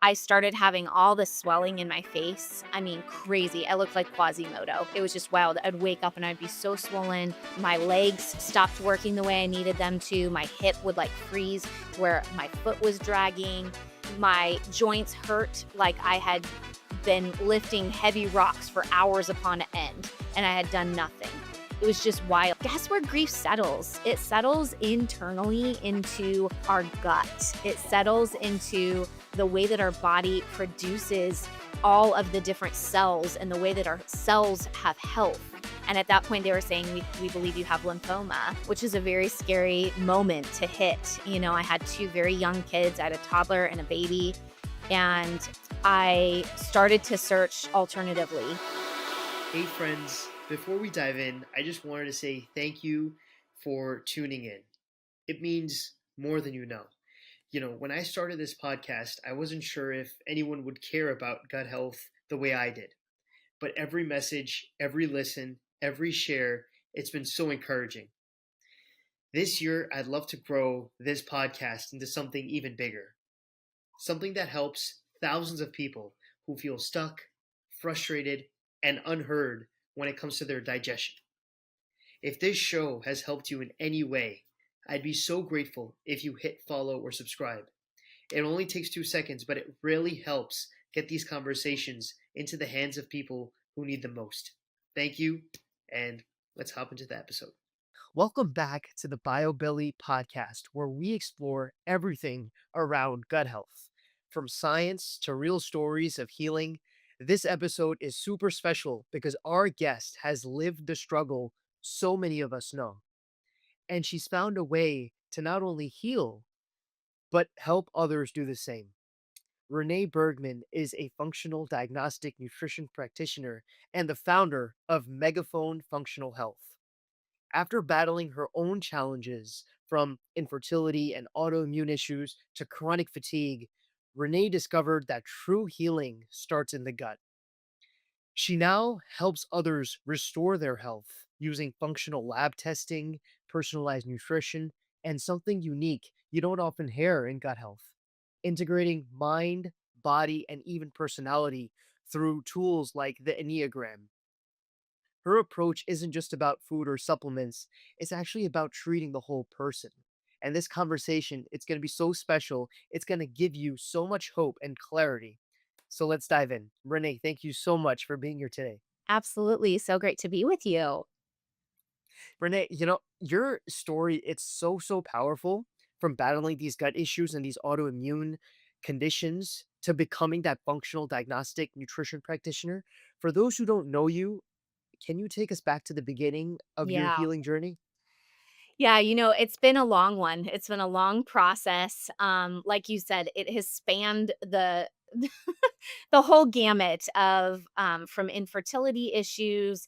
I started having all this swelling in my face. I mean, crazy. I looked like Quasimodo. It was just wild. I'd wake up and I'd be so swollen. My legs stopped working the way I needed them to. My hip would like freeze to where my foot was dragging. My joints hurt like I had been lifting heavy rocks for hours upon end and I had done nothing. It was just wild. Guess where grief settles? It settles internally into our gut. It settles into the way that our body produces all of the different cells and the way that our cells have health. And at that point, they were saying, we believe you have lymphoma, which is a very scary moment to hit. You know, I had two very young kids. I had a toddler and a baby. And I started to search alternatively. Hey friends, before we dive in, I just wanted to say thank you for tuning in. It means more than you know. When I started this podcast, I wasn't sure if anyone would care about gut health the way I did. But every message, every listen, every share, it's been so encouraging. This year, I'd love to grow this podcast into something even bigger. Something that helps thousands of people who feel stuck, frustrated, and unheard when it comes to their digestion. If this show has helped you in any way, I'd be so grateful if you hit follow or subscribe. It only takes 2 seconds, but it really helps get these conversations into the hands of people who need them most. Thank you, and let's hop into the episode. Welcome back to the BioBelly podcast, where we explore everything around gut health. From science to real stories of healing, this episode is super special because our guest has lived the struggle so many of us know. And she's found a way to not only heal, but help others do the same. Renee Bergmen is a functional diagnostic nutrition practitioner and the founder of Megaphone Functional Health. After battling her own challenges from infertility and autoimmune issues to chronic fatigue, Renee discovered that true healing starts in the gut. She now helps others restore their health using functional lab testing, personalized nutrition, and something unique you don't often hear in gut health, integrating mind, body, and even personality through tools like the Enneagram. Her approach isn't just about food or supplements, it's actually about treating the whole person. And this conversation, it's going to be so special. It's going to give you so much hope and clarity. So let's dive in. Renee, thank you so much for being here today. Absolutely. So great to be with you. Renee, your story, it's so powerful, from battling these gut issues and these autoimmune conditions to becoming that functional diagnostic nutrition practitioner. For those who don't know you, can you take us back to the beginning of your Yeah. healing journey? Yeah, it's been a long one. It's been a long process. Like you said, it has spanned the the whole gamut of from infertility issues,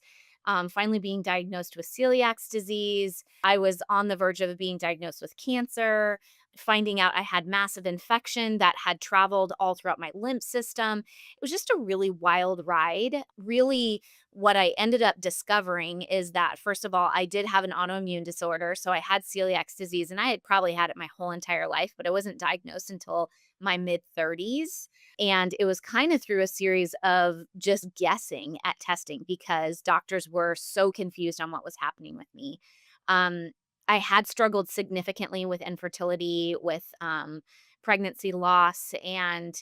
finally being diagnosed with celiac disease. I was on the verge of being diagnosed with cancer, finding out I had massive infection that had traveled all throughout my lymph system. It was just a really wild ride. Really, what I ended up discovering is that, first of all, I did have an autoimmune disorder. So I had celiac disease and I had probably had it my whole entire life, but I wasn't diagnosed until my mid 30s. And it was kind of through a series of just guessing at testing because doctors were so confused on what was happening with me. Um, I had struggled significantly with infertility, with pregnancy loss, and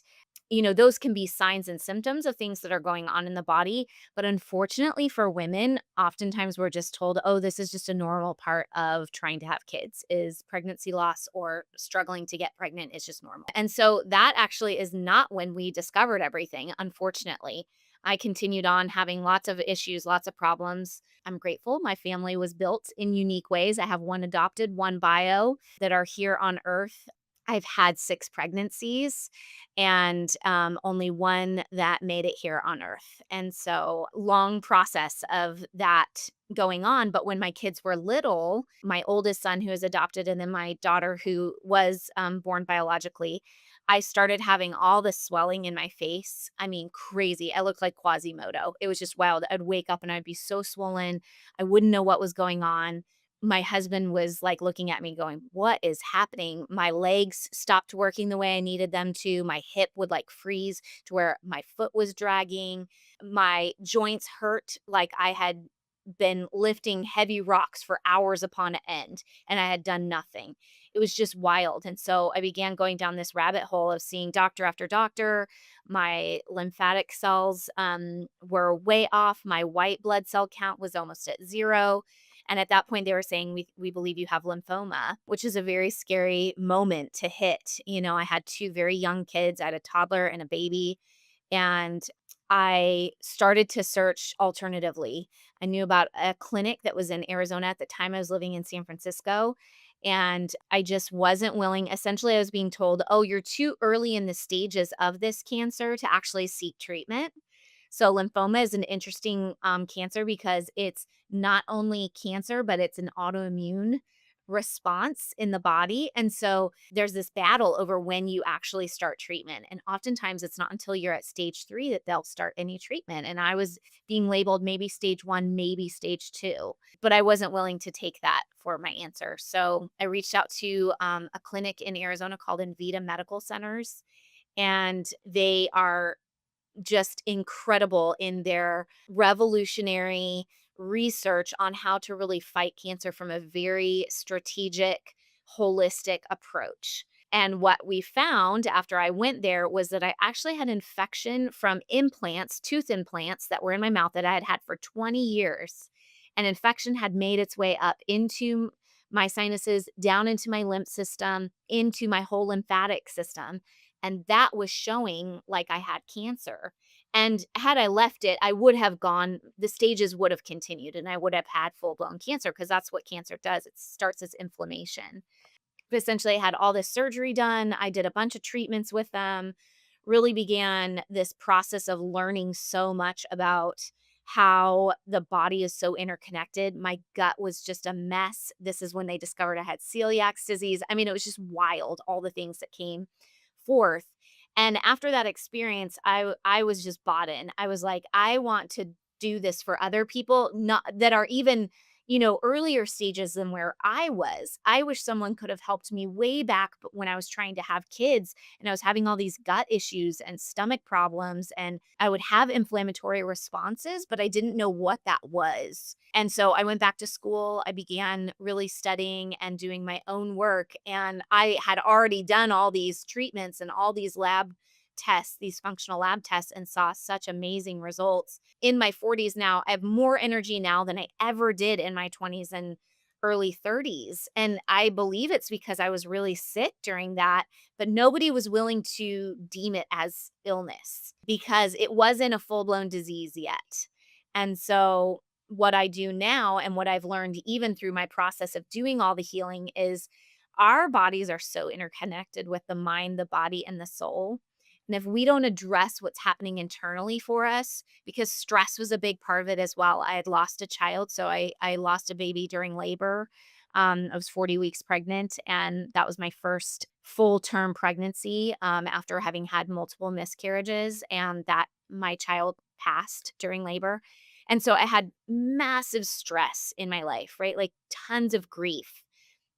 those can be signs and symptoms of things that are going on in the body. But unfortunately for women, oftentimes we're just told, oh, this is just a normal part of trying to have kids, is pregnancy loss or struggling to get pregnant is just normal. And so that actually is not when we discovered everything, unfortunately. I continued on having lots of issues, lots of problems. I'm grateful. My family was built in unique ways. I have one adopted, one bio that are here on earth. I've had 6 pregnancies and only one that made it here on earth. And so, long process of that going on. But when my kids were little, my oldest son, who is adopted, and then my daughter, who was born biologically, I started having all this swelling in my face. I mean, crazy. I looked like Quasimodo. It was just wild. I'd wake up and I'd be so swollen. I wouldn't know what was going on. my husband was, like, looking at me going, "What is happening?" My legs stopped working the way I needed them to, my hip would, like, freeze to where my foot was dragging, my joints hurt like I had been lifting heavy rocks for hours upon end, and I had done nothing. It was just wild, and so I began going down this rabbit hole of seeing doctor after doctor. My lymphatic cells, were way off, my white blood cell count was almost at 0, and at that point, they were saying, "We believe you have lymphoma," which is a very scary moment to hit. You know, I had 2 very young kids. I had a toddler and a baby, and I started to search alternatively. I knew about a clinic that was in Arizona at the time. I was living in San Francisco, and I just wasn't willing. Essentially, I was being told, "Oh, you're too early in the stages of this cancer to actually seek treatment." So lymphoma is an interesting cancer because it's not only cancer, but it's an autoimmune response in the body. And so there's this battle over when you actually start treatment. And oftentimes it's not until you're at stage 3 that they'll start any treatment. And I was being labeled maybe stage 1, maybe stage 2, but I wasn't willing to take that for my answer. So I reached out to a clinic in Arizona called Invita Medical Centers, and they are just incredible in their revolutionary research on how to really fight cancer from a very strategic, holistic approach. And what we found after I went there was that I actually had infection from implants, tooth implants that were in my mouth that I had had for 20 years. And infection had made its way up into my sinuses, down into my lymph system, into my whole lymphatic system. And that was showing like I had cancer. And had I left it, I would have gone, the stages would have continued and I would have had full blown cancer because that's what cancer does. It starts as inflammation. But essentially, I had all this surgery done. I did a bunch of treatments with them, really began this process of learning so much about how the body is so interconnected. My gut was just a mess. This is when they discovered I had celiac disease. I mean, it was just wild, all the things that came forth. And after that experience, I was just bought in. I was like, I want to do this for other people, not that are even, earlier stages than where I was. I wish someone could have helped me way back when I was trying to have kids and I was having all these gut issues and stomach problems, and I would have inflammatory responses, but I didn't know what that was. And so I went back to school. I began really studying and doing my own work. And I had already done all these treatments and all these lab tests, these functional lab tests, and saw such amazing results. In my 40s now, I have more energy now than I ever did in my 20s and early 30s. And I believe it's because I was really sick during that, but nobody was willing to deem it as illness because it wasn't a full blown disease yet. And so, what I do now and what I've learned even through my process of doing all the healing is our bodies are so interconnected with the mind, the body, and the soul. And if we don't address what's happening internally for us, because stress was a big part of it as well. I had lost a child, so I lost a baby during labor. I was 40 weeks pregnant, and that was my first full term pregnancy after having had multiple miscarriages, and that my child passed during labor. And so I had massive stress in my life, right? Like tons of grief.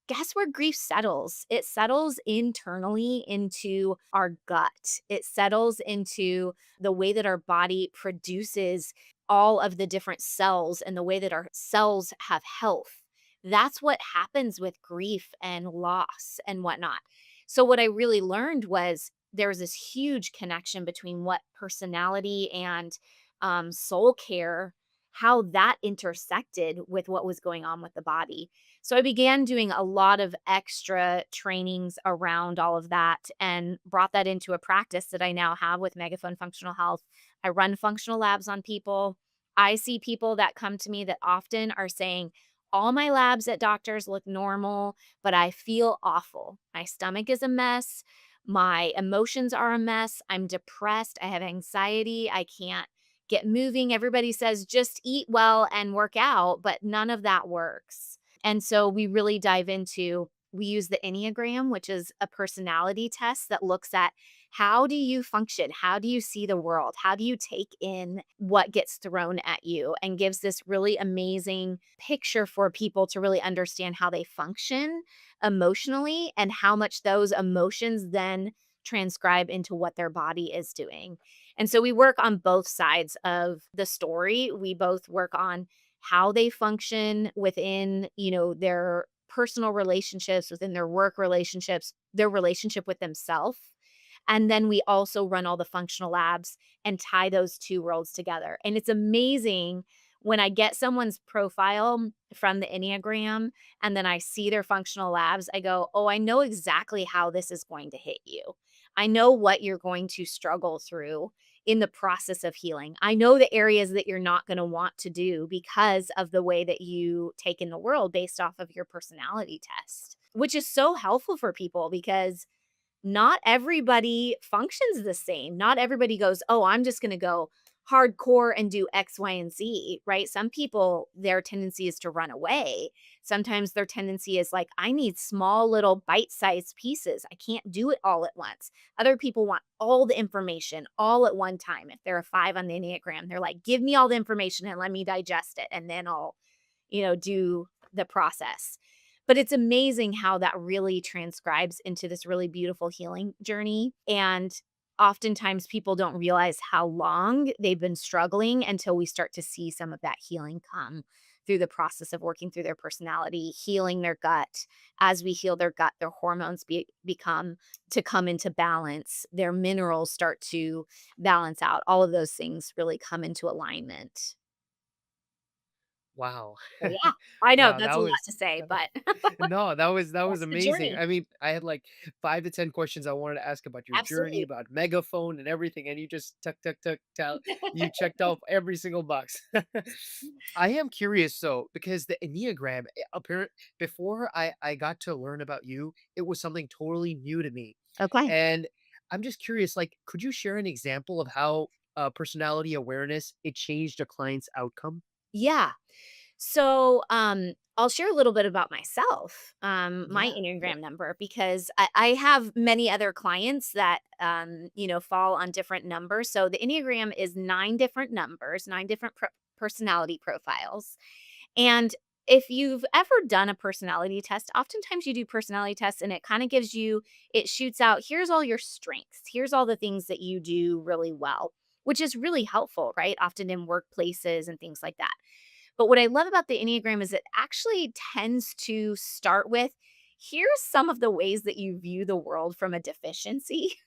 Guess where grief settles? It settles internally into our gut. It settles into the way that our body produces all of the different cells and the way that our cells have health. That's what happens with grief and loss and whatnot. So, what I really learned was there was this huge connection between what personality and soul care, how that intersected with what was going on with the body. So I began doing a lot of extra trainings around all of that and brought that into a practice that I now have with Megaphone Functional Health. I run functional labs on people. I see people that come to me that often are saying, all my labs at doctors look normal, but I feel awful. My stomach is a mess. My emotions are a mess. I'm depressed. I have anxiety. I can't get moving. Everybody says just eat well and work out, but none of that works. And so we really dive into, we use the Enneagram, which is a personality test that looks at How do you function? How do you see the world? How do you take in what gets thrown at you? And gives this really amazing picture for people to really understand how they function emotionally and how much those emotions then transcribe into what their body is doing. And so we work on both sides of the story. We both work on how they function within, their personal relationships, within their work relationships, their relationship with themselves. And then we also run all the functional labs and tie those two worlds together. And it's amazing when I get someone's profile from the Enneagram and then I see their functional labs, I go, "Oh, I know exactly how this is going to hit you. I know what you're going to struggle through in the process of healing. I know the areas that you're not going to want to do because of the way that you take in the world based off of your personality test," which is so helpful for people because not everybody functions the same. Not everybody goes, "Oh, I'm just gonna go hardcore and do X, Y, and Z," right? Some people, their tendency is to run away. Sometimes their tendency is like, "I need small little bite-sized pieces. I can't do it all at once." Other people want all the information all at one time. If they're a 5 on the Enneagram, they're like, "Give me all the information and let me digest it, and then I'll, do the process." But it's amazing how that really transcribes into this really beautiful healing journey. And oftentimes people don't realize how long they've been struggling until we start to see some of that healing come through the process of working through their personality, healing their gut. As we heal their gut, their hormones become to come into balance, their minerals start to balance out. All of those things really come into alignment. Wow. So yeah, I know Wow, that's that a lot was to say, that but no, that was that's the amazing. journey. I mean, I had like 5 to 10 questions I wanted to ask about your journey, Absolutely. about Megaphone and everything, and you just you checked off every single box. I am curious though, because the Enneagram, apparent before I got to learn about you, it was something totally new to me. Okay. And I'm just curious, like, could you share an example of how personality awareness it changed a client's outcome? Yeah. So, I'll share a little bit about myself, my Yeah, yeah. Enneagram number, because I have many other clients that, fall on different numbers. So the Enneagram is 9 different numbers, 9 different personality profiles. And if you've ever done a personality test, oftentimes you do personality tests and it kind of it shoots out, here's all your strengths, here's all the things that you do really well, which is really helpful, right? Often in workplaces and things like that. But what I love about the Enneagram is it actually tends to start with, here's some of the ways that you view the world from a deficiency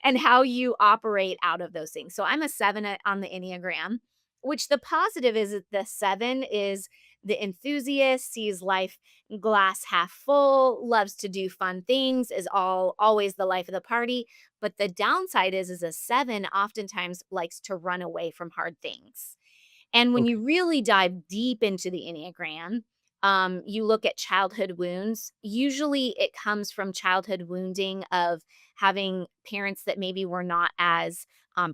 and how you operate out of those things. So I'm a 7 on the Enneagram, which the positive is that the 7 is the enthusiast, sees life glass half full, loves to do fun things, is always the life of the party. But the downside is a 7 oftentimes likes to run away from hard things. And when Okay. you really dive deep into the Enneagram, you look at childhood wounds. Usually it comes from childhood wounding of having parents that maybe were not as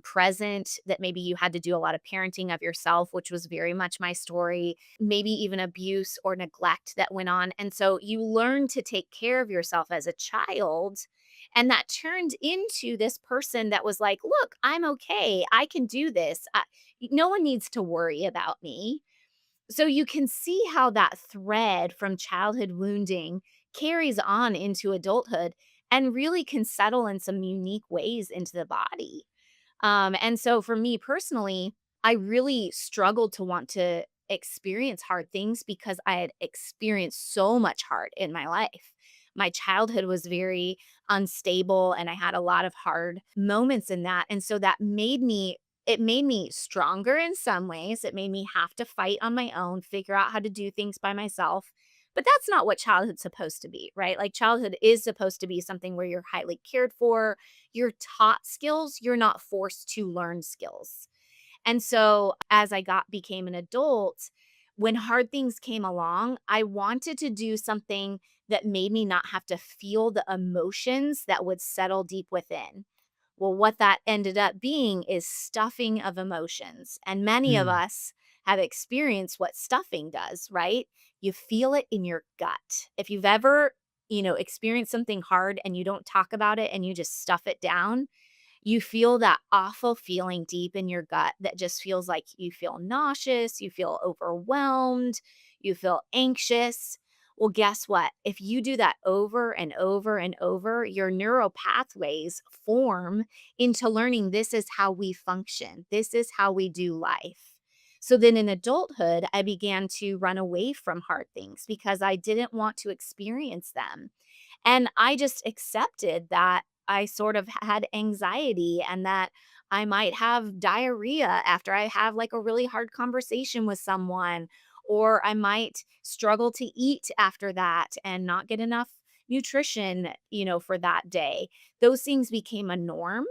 present, that maybe you had to do a lot of parenting of yourself, which was very much my story, maybe even abuse or neglect that went on. And so you learn to take care of yourself as a child. And that turned into this person that was like, look, I'm okay. I can do this. No one needs to worry about me. So you can see how that thread from childhood wounding carries on into adulthood and really can settle in some unique ways into the body. And so for me personally, I really struggled to want to experience hard things because I had experienced so much hard in my life. My childhood was very unstable and I had a lot of hard moments in that. And so it made me stronger in some ways. It made me have to fight on my own, figure out how to do things by myself. But that's not what childhood's supposed to be, right? Like childhood is supposed to be something where you're highly cared for, you're taught skills, you're not forced to learn skills. And so as I became an adult, when hard things came along, I wanted to do something that made me not have to feel the emotions that would settle deep within. Well, what that ended up being is stuffing of emotions. And many of Mm, us have experienced what stuffing does, right? You feel it in your gut. If you've ever, experience something hard and you don't talk about it and you just stuff it down, you feel that awful feeling deep in your gut that just feels like you feel nauseous, you feel overwhelmed, you feel anxious. Well, guess what? If you do that over and over and over, your neural pathways form into learning this is how we function, this is how we do life. So then in adulthood, I began to run away from hard things because I didn't want to experience them. And I just accepted that I sort of had anxiety and that I might have diarrhea after I have like a really hard conversation with someone, or I might struggle to eat after that and not get enough nutrition, for that day. Those things became a norm.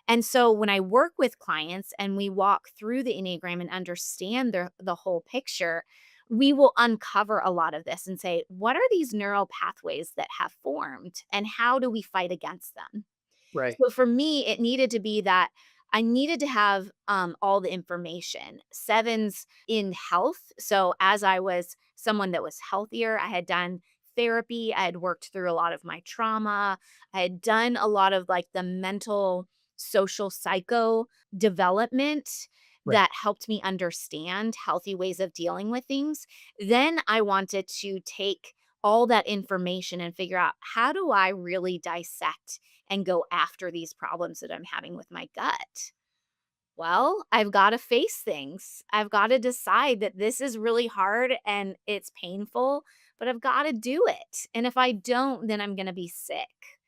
And so when I work with clients and we walk through the Enneagram and understand the whole picture, we will uncover a lot of this and say, what are these neural pathways that have formed and how do we fight against them? Right. So for me, it needed to be that I needed to have all the information. Sevens in health. So as I was someone that was healthier, I had done therapy, I had worked through a lot of my trauma, I had done a lot of like the mental, social, psycho development Right. that helped me understand healthy ways of dealing with things. Then I wanted to take all that information and figure out how do I really dissect and go after these problems that I'm having with my gut? Well, I've got to face things. I've got to decide that this is really hard and it's painful, but I've got to do it. And if I don't, then I'm going to be sick.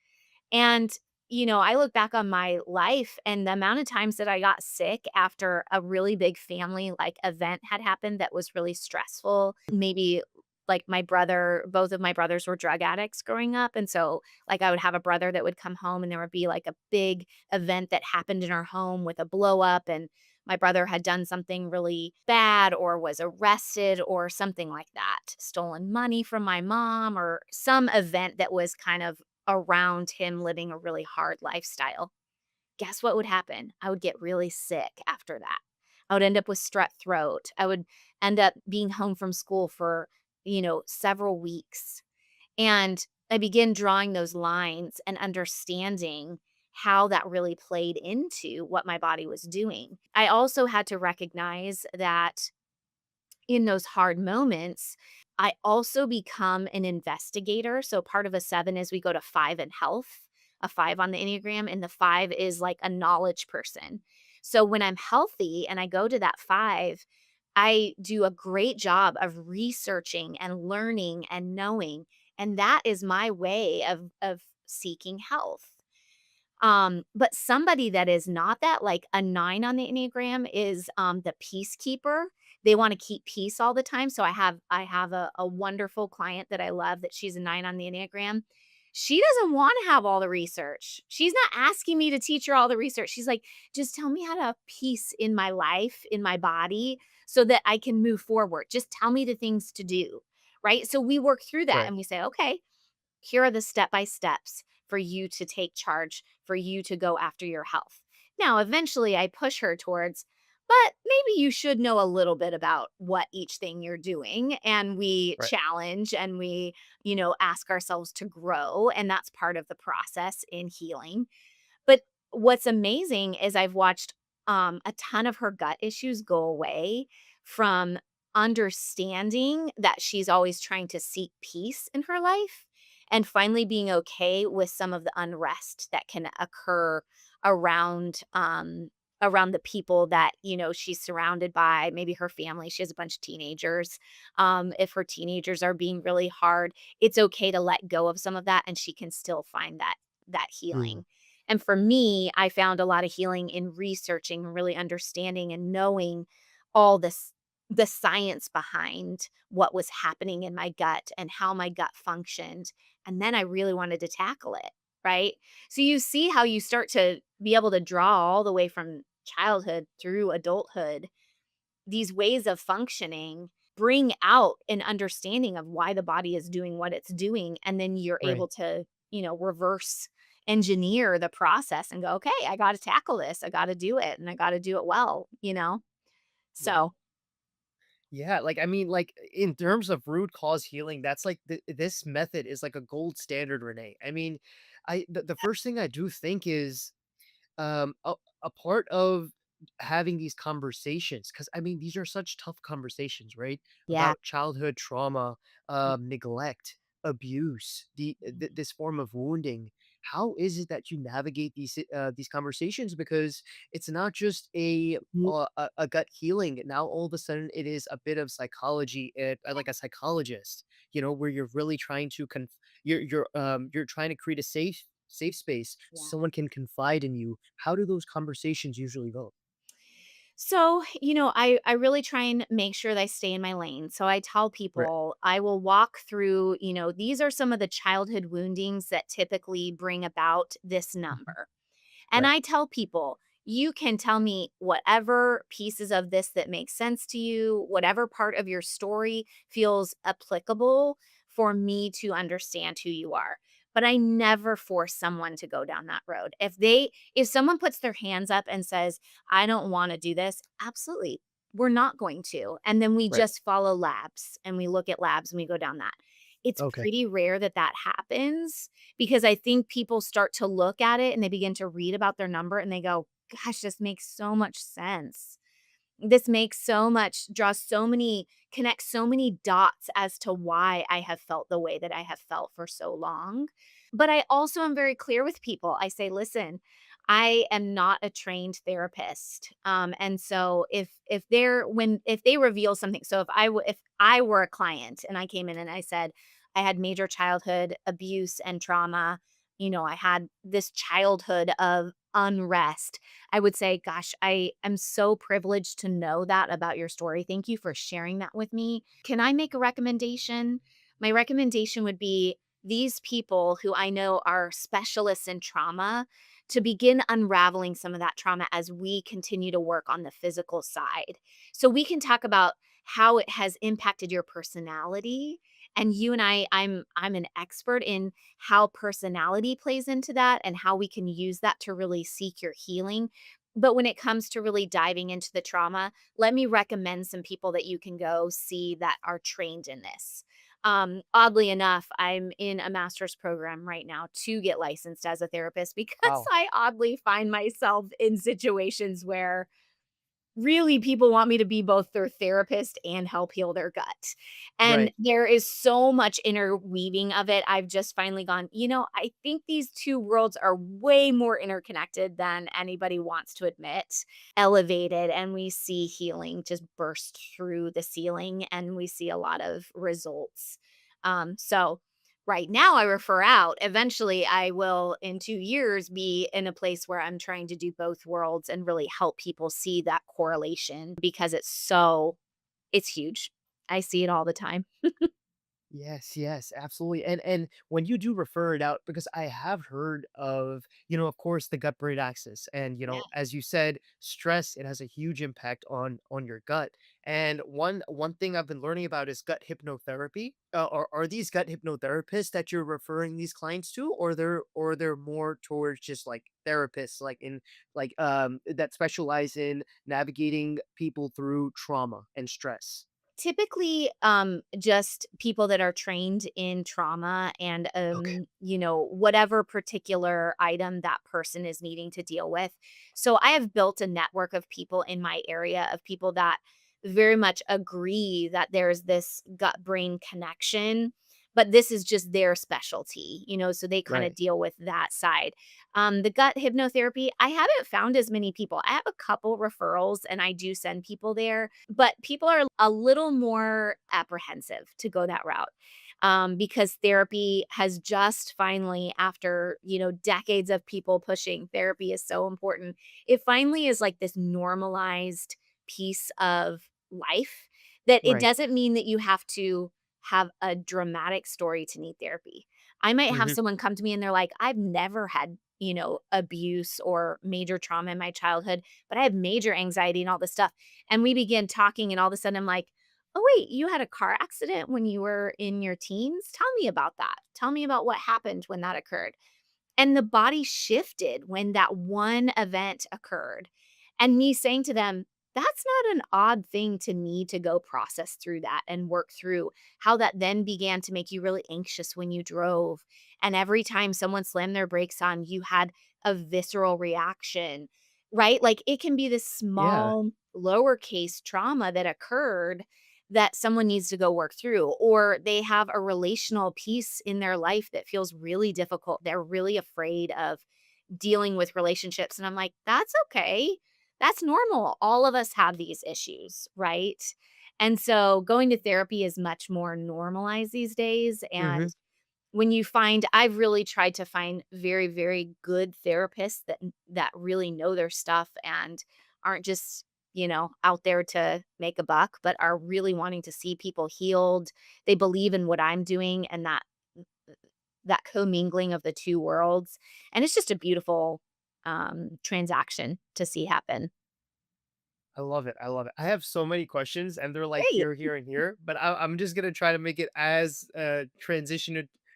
And, I look back on my life and the amount of times that I got sick after a really big family like event had happened that was really stressful. Maybe like both of my brothers were drug addicts growing up. And so, like, I would have a brother that would come home and there would be like a big event that happened in our home with a blow up. And my brother had done something really bad or was arrested or something like that, stolen money from my mom or some event that was kind of around him living a really hard lifestyle. Guess what would happen? I would get really sick after that. I would end up with strep throat. I would end up being home from school for, several weeks. And I began drawing those lines and understanding how that really played into what my body was doing. I also had to recognize that in those hard moments, I also become an investigator. So part of a 7 is we go to 5 in health, a 5 on the Enneagram, and the 5 is like a knowledge person. So when I'm healthy and I go to that 5, I do a great job of researching and learning and knowing, and that is my way of seeking health. But somebody that is not that, like a 9 on the Enneagram is, the peacekeeper. They wanna keep peace all the time, so I have a wonderful client that I love that she's a 9 on the Enneagram. She doesn't wanna have all the research. She's not asking me to teach her all the research. She's like, "Just tell me how to have peace in my life, in my body, so that I can move forward. Just tell me the things to do." Right? So we work through that Right. and we say, "Okay, here are the step by steps for you to take charge, for you to go after your health." Now, eventually, I push her towards, but maybe you should know a little bit about what each thing you're doing. And we Right. challenge and we, ask ourselves to grow. And that's part of the process in healing. But what's amazing is I've watched, a ton of her gut issues go away from understanding that she's always trying to seek peace in her life and finally being okay with some of the unrest that can occur around, around the people that, she's surrounded by, maybe her family. She has a bunch of teenagers. If her teenagers are being really hard, it's okay to let go of some of that and she can still find that Mm. healing. And for me, I found a lot of healing in researching and really understanding and knowing all this the science behind what was happening in my gut and how my gut functioned. And then I really wanted to tackle it, right? So you see how you start to be able to draw all the way from childhood through adulthood, these ways of functioning bring out an understanding of why the body is doing what it's doing. And then you're Right. able to, reverse engineer the process and go, okay, I got to tackle this. I got to do it and I got to do it well. Yeah. So, Yeah, like, I mean, like, in terms of root cause healing, that's like this method is like a gold standard, Renee. I mean, the first thing I do think is a part of having these conversations, because I mean these are such tough conversations, right? Yeah. About childhood trauma, neglect, abuse, this form of wounding. How is it that you navigate these conversations? Because it's not just Mhm. a gut healing. Now all of a sudden it is a bit of psychology, like a psychologist, where you're really trying to you're trying to create a safe space Yeah. someone can confide in you. How do those conversations usually go? So, I really try and make sure that I stay in my lane. So I tell Right. people I will walk through, these are some of the childhood woundings that typically bring about this Mhm. number. And Right. I tell people, you can tell me whatever pieces of this that make sense to you, whatever part of your story feels applicable for me to understand who you are. But I never force someone to go down that road. If someone puts their hands up and says, "I don't want to do this." Absolutely. We're not going to. And then we Right. just follow labs and we look at labs and we go down that. It's Okay. pretty rare that that happens because I think people start to look at it and they begin to read about their number and they go, "Gosh, this makes so much sense. This makes so much draws so many connects so many dots as to why I have felt the way that I have felt for so long." But I also am very clear with people. I say, "Listen, I am not a trained therapist." And so if they reveal something, so if I were a client and I came in and I said, I had major childhood abuse and trauma, I had this childhood of unrest, I would say, "Gosh, I am so privileged to know that about your story. Thank you for sharing that with me. Can I make a recommendation?" My recommendation would be these people who I know are specialists in trauma to begin unraveling some of that trauma as we continue to work on the physical side. So we can talk about how it has impacted your personality. And you and I'm an expert in how personality plays into that and how we can use that to really seek your healing. But when it comes to really diving into the trauma, let me recommend some people that you can go see that are trained in this. Oddly enough, I'm in a master's program right now to get licensed as a therapist because Wow. I oddly find myself in situations where really people want me to be both their therapist and help heal their gut. And Right. there is so much interweaving of it. I've just finally gone, I think these two worlds are way more interconnected than anybody wants to admit. Elevated, and we see healing just burst through the ceiling, and we see a lot of results. So right now I refer out. Eventually, I will in 2 years be in a place where I'm trying to do both worlds and really help people see that correlation because it's huge. I see it all the time. Yes, yes, absolutely. And when you do refer it out, because I have heard of, of course, the gut brain axis, and as you said, stress, it has a huge impact on your gut. And one thing I've been learning about is gut hypnotherapy. Are these gut hypnotherapists that you're referring these clients to, or they're more towards just like therapists, like in that specialize in navigating people through trauma and stress? Typically, just people that are trained in trauma and, Okay. whatever particular item that person is needing to deal with. So I have built a network of people in my area of people that very much agree that there's this gut brain connection, but this is just their specialty, so they kind of Right. deal with that side. The gut hypnotherapy, I haven't found as many people. I have a couple referrals and I do send people there, but people are a little more apprehensive to go that route. Because therapy has just finally, after decades of people pushing therapy is so important, it finally is like this normalized piece of life that it Right. doesn't mean that you have to have a dramatic story to need therapy. I might have Hmm. someone come to me and they're like, "I've never had, abuse or major trauma in my childhood, but I have major anxiety and all this stuff." And we begin talking, and all of a sudden I'm like, "Oh, wait, you had a car accident when you were in your teens? Tell me about that. Tell me about what happened when that occurred." And the body shifted when that one event occurred. And me saying to them, That's not an odd thing to me to go process through that and work through how that then began to make you really anxious when you drove. And every time someone slammed their brakes on, you had a visceral reaction, right? Like it can be this Yeah. small, lowercase trauma that occurred that someone needs to go work through, or they have a relational piece in their life that feels really difficult. They're really afraid of dealing with relationships. And I'm like, that's okay. That's normal. All of us have these issues, right? And so going to therapy is much more normalized these days. Hmm. And when you find, I've really tried to find very, very good therapists that really know their stuff and aren't just, out there to make a buck, but are really wanting to see people healed. They believe in what I'm doing, and that commingling of the two worlds, and it's just a beautiful, transaction to see happen. I love it. I love it. I have so many questions, and they're like Great, here, here, and here. But I'm just gonna try to make it as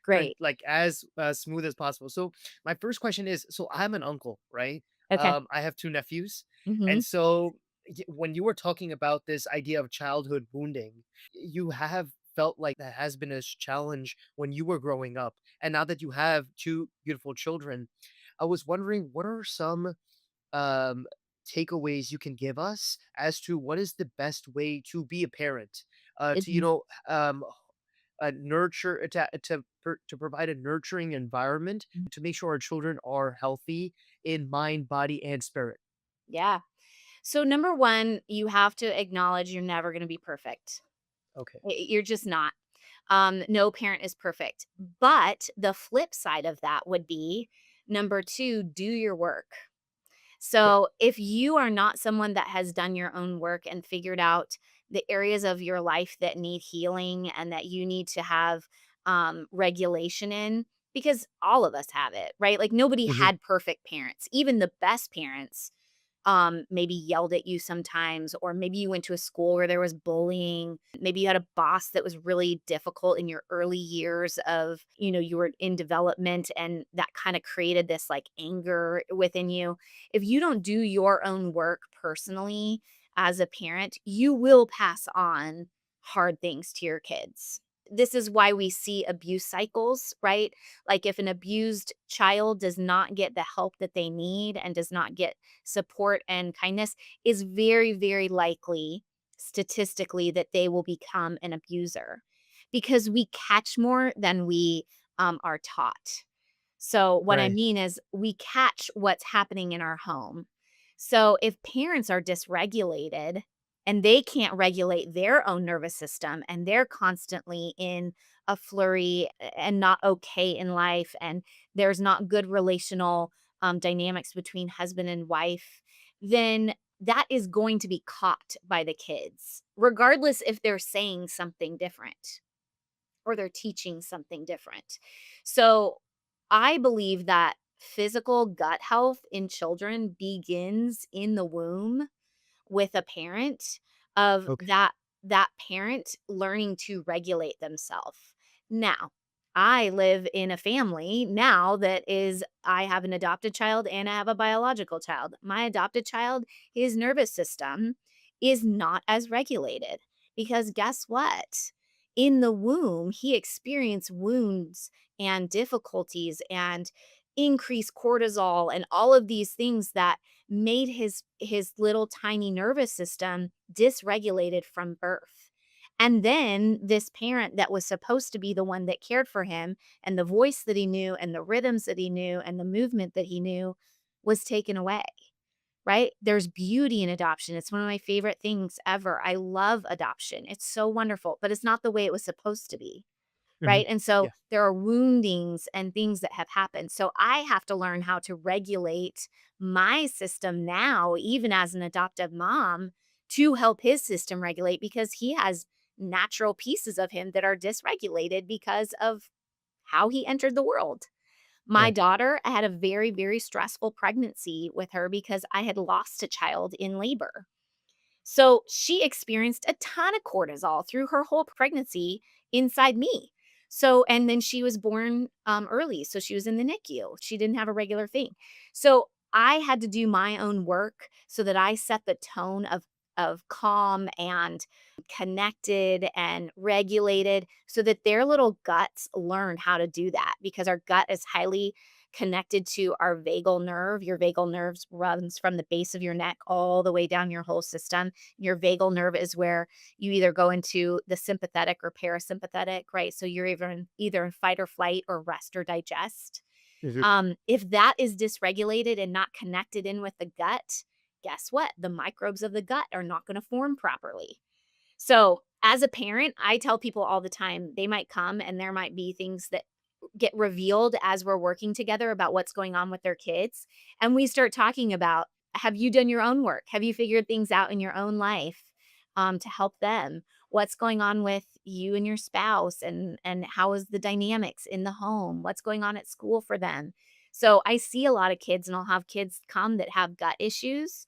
great. like as smooth as possible. So my first question is: so I'm an uncle, right? Okay. I have two nephews, and Mhm. so when you were talking about this idea of childhood wounding, you have felt like that has been a challenge when you were growing up, and now that you have two beautiful children, I was wondering what are some um, takeaways you can give us as to what is the best way to be a parent, to Mhm. nurture to provide a nurturing environment to make sure our children are healthy in mind, body, and spirit. Yeah. So number 1, you have to acknowledge you're never gonna be perfect. Okay. You're just not. No parent is perfect. But the flip side of that would be, number 2, do your work. Okay. So, if you are not someone that has done your own work and figured out the areas of your life that need healing and that you need to have regulation in, because all of us have it, right? Like nobody Hmm. had perfect parents. Even the best parents maybe yelled at you sometimes, or maybe you went to a school where there was bullying. Maybe you had a boss that was really difficult in your early years of, you were in development and that kind of created this like anger within you. If you don't do your own work personally as a parent, you will pass on hard things to your kids. This is why we see abuse cycles, right? Like if an abused child does not get the help that they need and does not get support and kindness, is very, very likely statistically that they will become an abuser because we catch more than we are taught. So, what I Right. mean is, we catch what's happening in our home. So, if parents are dysregulated and they can't regulate their own nervous system and they're constantly in a flurry and not okay in life, and there's not good relational dynamics between husband and wife, then that is going to be caught by the kids, regardless if they're saying something different or they're teaching something different. So I believe that physical gut health in children begins in the womb with a parent of Okay. that parent learning to regulate themselves. Now, I live in a family now that is I have an adopted child and I have a biological child. My adopted child, his nervous system is not as regulated because guess what? In the womb, he experienced wounds and difficulties and increased cortisol and all of these things that made his little tiny nervous system dysregulated from birth. And then this parent that was supposed to be the one that cared for him and the voice that he knew and the rhythms that he knew and the movement that he knew was taken away. Right? There's beauty in adoption. It's one of my favorite things ever. I love adoption. It's so wonderful, but it's not the way it was supposed to be. Hmm. Right? And so Yeah. there are woundings and things that have happened. So I have to learn how to regulate my system now, even as an adoptive mom, to help his system regulate because he has natural pieces of him that are dysregulated because of how he entered the world. My Right. daughter, I had a very, very stressful pregnancy with her because I had lost a child in labor. So she experienced a ton of cortisol through her whole pregnancy inside me. So, and then she was born early. So she was in the NICU. She didn't have a regular thing. So I had to do my own work so that I set the tone of calm and connected and regulated so that their little guts learn how to do that because our gut is highly connected to our vagal nerve. Your vagal nerves runs from the base of your neck all the way down your whole system. Your vagal nerve is where you either go into the sympathetic or parasympathetic, right? So you're either in fight or flight or rest or digest. Mhm. If that is dysregulated and not connected in with the gut, guess what? The microbes of the gut are not going to form properly. So, as a parent, I tell people all the time, they might come and there might be things that get revealed as we're working together about what's going on with their kids. And we start talking about, have you done your own work? Have you figured things out in your own life to help them? What's going on with you and your spouse and how is the dynamics in the home? What's going on at school for them? So I see a lot of kids and I'll have kids come that have gut issues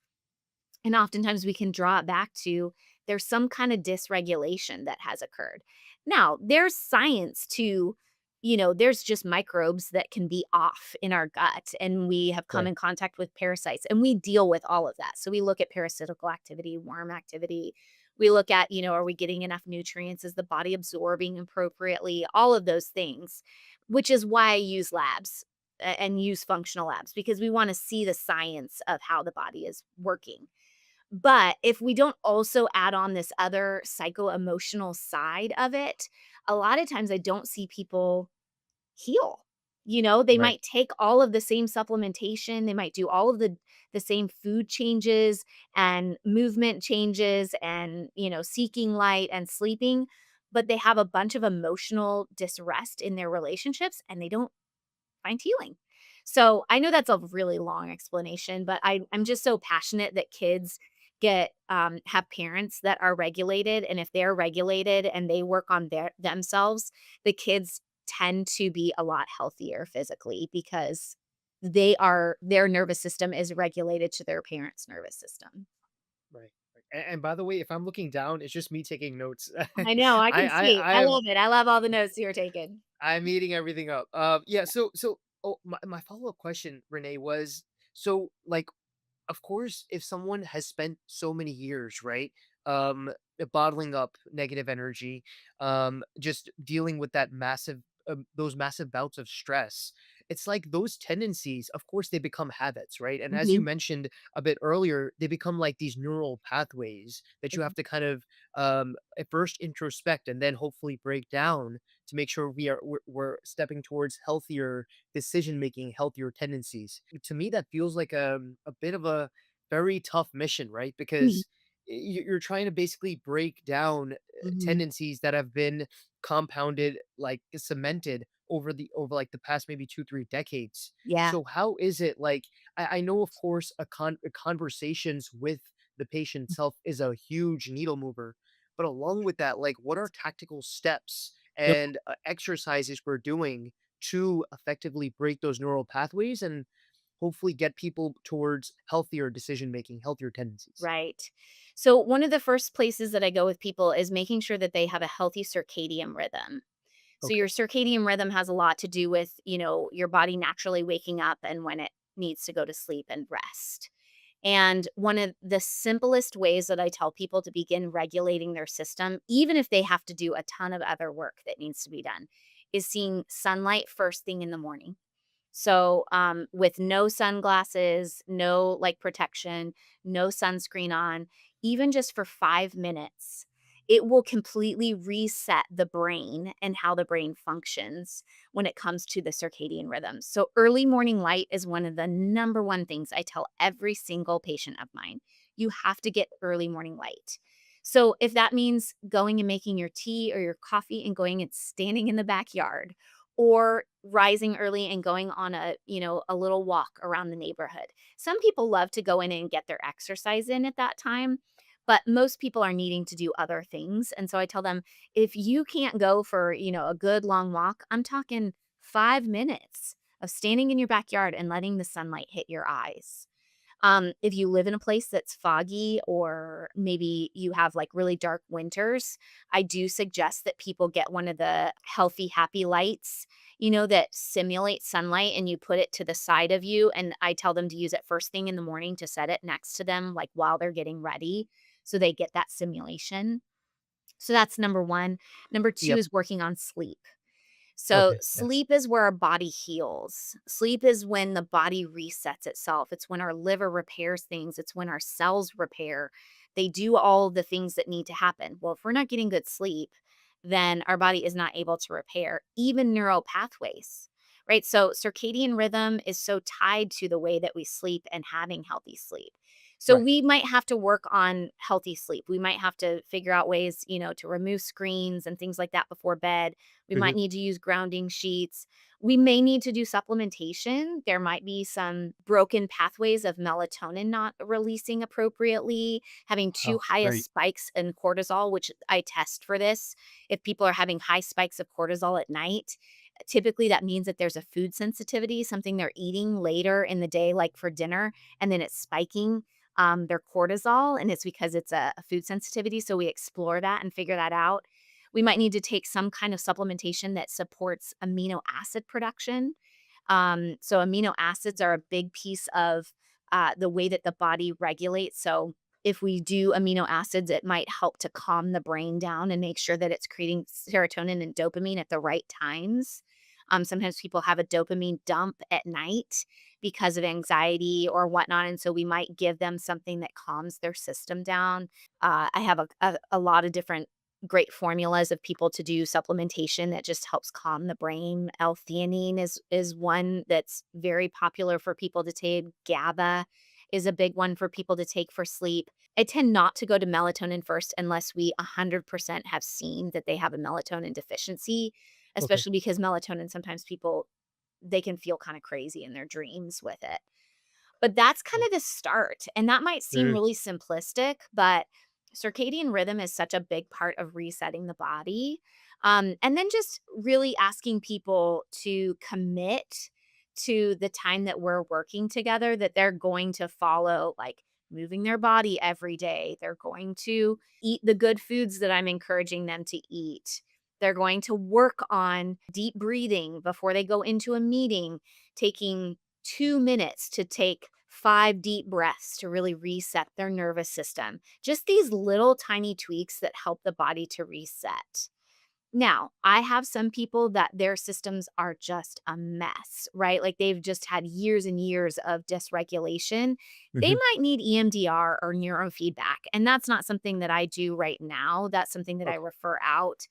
and oftentimes we can draw it back to there's some kind of dysregulation that has occurred. Now, there's science to, there's just microbes that can be off in our gut, and we have come Right. in contact with parasites, and we deal with all of that. So we look at parasitical activity, worm activity. We look at, are we getting enough nutrients? Is the body absorbing appropriately? All of those things, which is why I use labs and use functional labs because we want to see the science of how the body is working. But if we don't also add on this other psycho-emotional side of it, a lot of times I don't see people heal. They Right. might take all of the same supplementation, they might do all of the same food changes and movement changes and, seeking light and sleeping, but they have a bunch of emotional disrest in their relationships and they don't find healing. So I know that's a really long explanation, but I'm just so passionate that kids have parents that are regulated, and if they're regulated and they work on themselves, the kids tend to be a lot healthier physically because their nervous system is regulated to their parents' nervous system. Right. And by the way, if I'm looking down, it's just me taking notes. I know, I can see. I I'm love it. I love all the notes you're taking. I'm eating everything up. Yeah. My follow up question, Renee, was like, of course, if someone has spent so many years, right, bottling up negative energy, just dealing with those massive bouts of stress, it's like those tendencies, of course, they become habits, right? And as you Mhm. mentioned a bit earlier, they become like these neural pathways that you have to kind of at first introspect and then hopefully break down to make sure we're stepping towards healthier decision making, healthier tendencies. To me, that feels like a bit of a very tough mission, right? Mhm. Because you're trying to basically break down Mhm. tendencies that have been compounded, like cemented over like the past maybe 2 3 decades. Yeah. So how is it like? I know, of course, conversations with the patient itself is a huge needle mover, but along with that, like, what are tactical steps and exercises we're doing to effectively break those neural pathways and hopefully get people towards healthier decision making, healthier tendencies? Right. So one of the first places that I go with people is making sure that they have a healthy circadian rhythm. So Okay. your circadian rhythm has a lot to do with, your body naturally waking up and when it needs to go to sleep and rest. And one of the simplest ways that I tell people to begin regulating their system, even if they have to do a ton of other work that needs to be done, is seeing sunlight first thing in the morning. So, with no sunglasses, no like protection, no sunscreen on, even just for 5 minutes, it will completely reset the brain and how the brain functions when it comes to the circadian rhythm. So, early morning light is one of the number one things I tell every single patient of mine. You have to get early morning light. So, if that means going and making your tea or your coffee and going and standing in the backyard, or rising early and going on a little walk around the neighborhood. Some people love to go in and get their exercise in at that time, but most people are needing to do other things. And so I tell them, if you can't go for, a good long walk, I'm talking 5 minutes of standing in your backyard and letting the sunlight hit your eyes. If you live in a place that's foggy or maybe you have like really dark winters, I do suggest that people get one of the healthy, happy lights, that simulate sunlight and you put it to the side of you. And I tell them to use it first thing in the morning to set it next to them, like while they're getting ready. so they get that stimulation. So that's number 1. Number 2 Yep. is working on sleep. So, Okay. Yes. sleep is where our body heals. Sleep is when the body resets itself. It's when our liver repairs things. It's when our cells repair. They do all the things that need to happen. Well, if we're not getting good sleep, then our body is not able to repair even neural pathways, right? So, circadian rhythm is so tied to the way that we sleep and having healthy sleep. So, Right. we might have to work on healthy sleep. We might have to figure out ways, to remove screens and things like that before bed. We Hmm. might need to use grounding sheets. We may need to do supplementation. There might be some broken pathways of melatonin not releasing appropriately, having too Oh, highest very. spikes in cortisol, which I test for this. If people are having high spikes of cortisol at night, typically that means that there's a food sensitivity, something they're eating later in the day, like for dinner, and then it's spiking their cortisol, and it's because it's a food sensitivity. So we explore that and figure that out. We might need to take some kind of supplementation that supports amino acid production. So amino acids are a big piece of the way that the body regulates. So if we do amino acids, it might help to calm the brain down and make sure that it's creating serotonin and dopamine at the right times. Sometimes people have a dopamine dump at night because of anxiety or whatnot. And so we might give them something that calms their system down. I have a lot of different great formulas of people to do supplementation that just helps calm the brain. L-theanine is one that's very popular for people to take. GABA is a big one for people to take for sleep. I tend not to go to melatonin first unless we 100% have seen that they have a melatonin deficiency, Okay. especially because melatonin sometimes people they can feel kind of crazy in their dreams with it. But that's kind Oh, of the start, and that might seem mhm. really simplistic, but circadian rhythm is such a big part of resetting the body. And then just really asking people to commit to the time that we're working together, that they're going to follow, like moving their body every day. They're going to eat the good foods that I'm encouraging them to eat. They're going to work on deep breathing before they go into a meeting, taking 2 minutes to take 5 deep breaths to really reset their nervous system. Just these little tiny tweaks that help the body to reset. Now, I have some people that their systems are just a mess, right? Like they've just had years and years of dysregulation. They Mhm. might need EMDR or neurofeedback. And that's not something that I do right now. That's something that I Okay. refer out.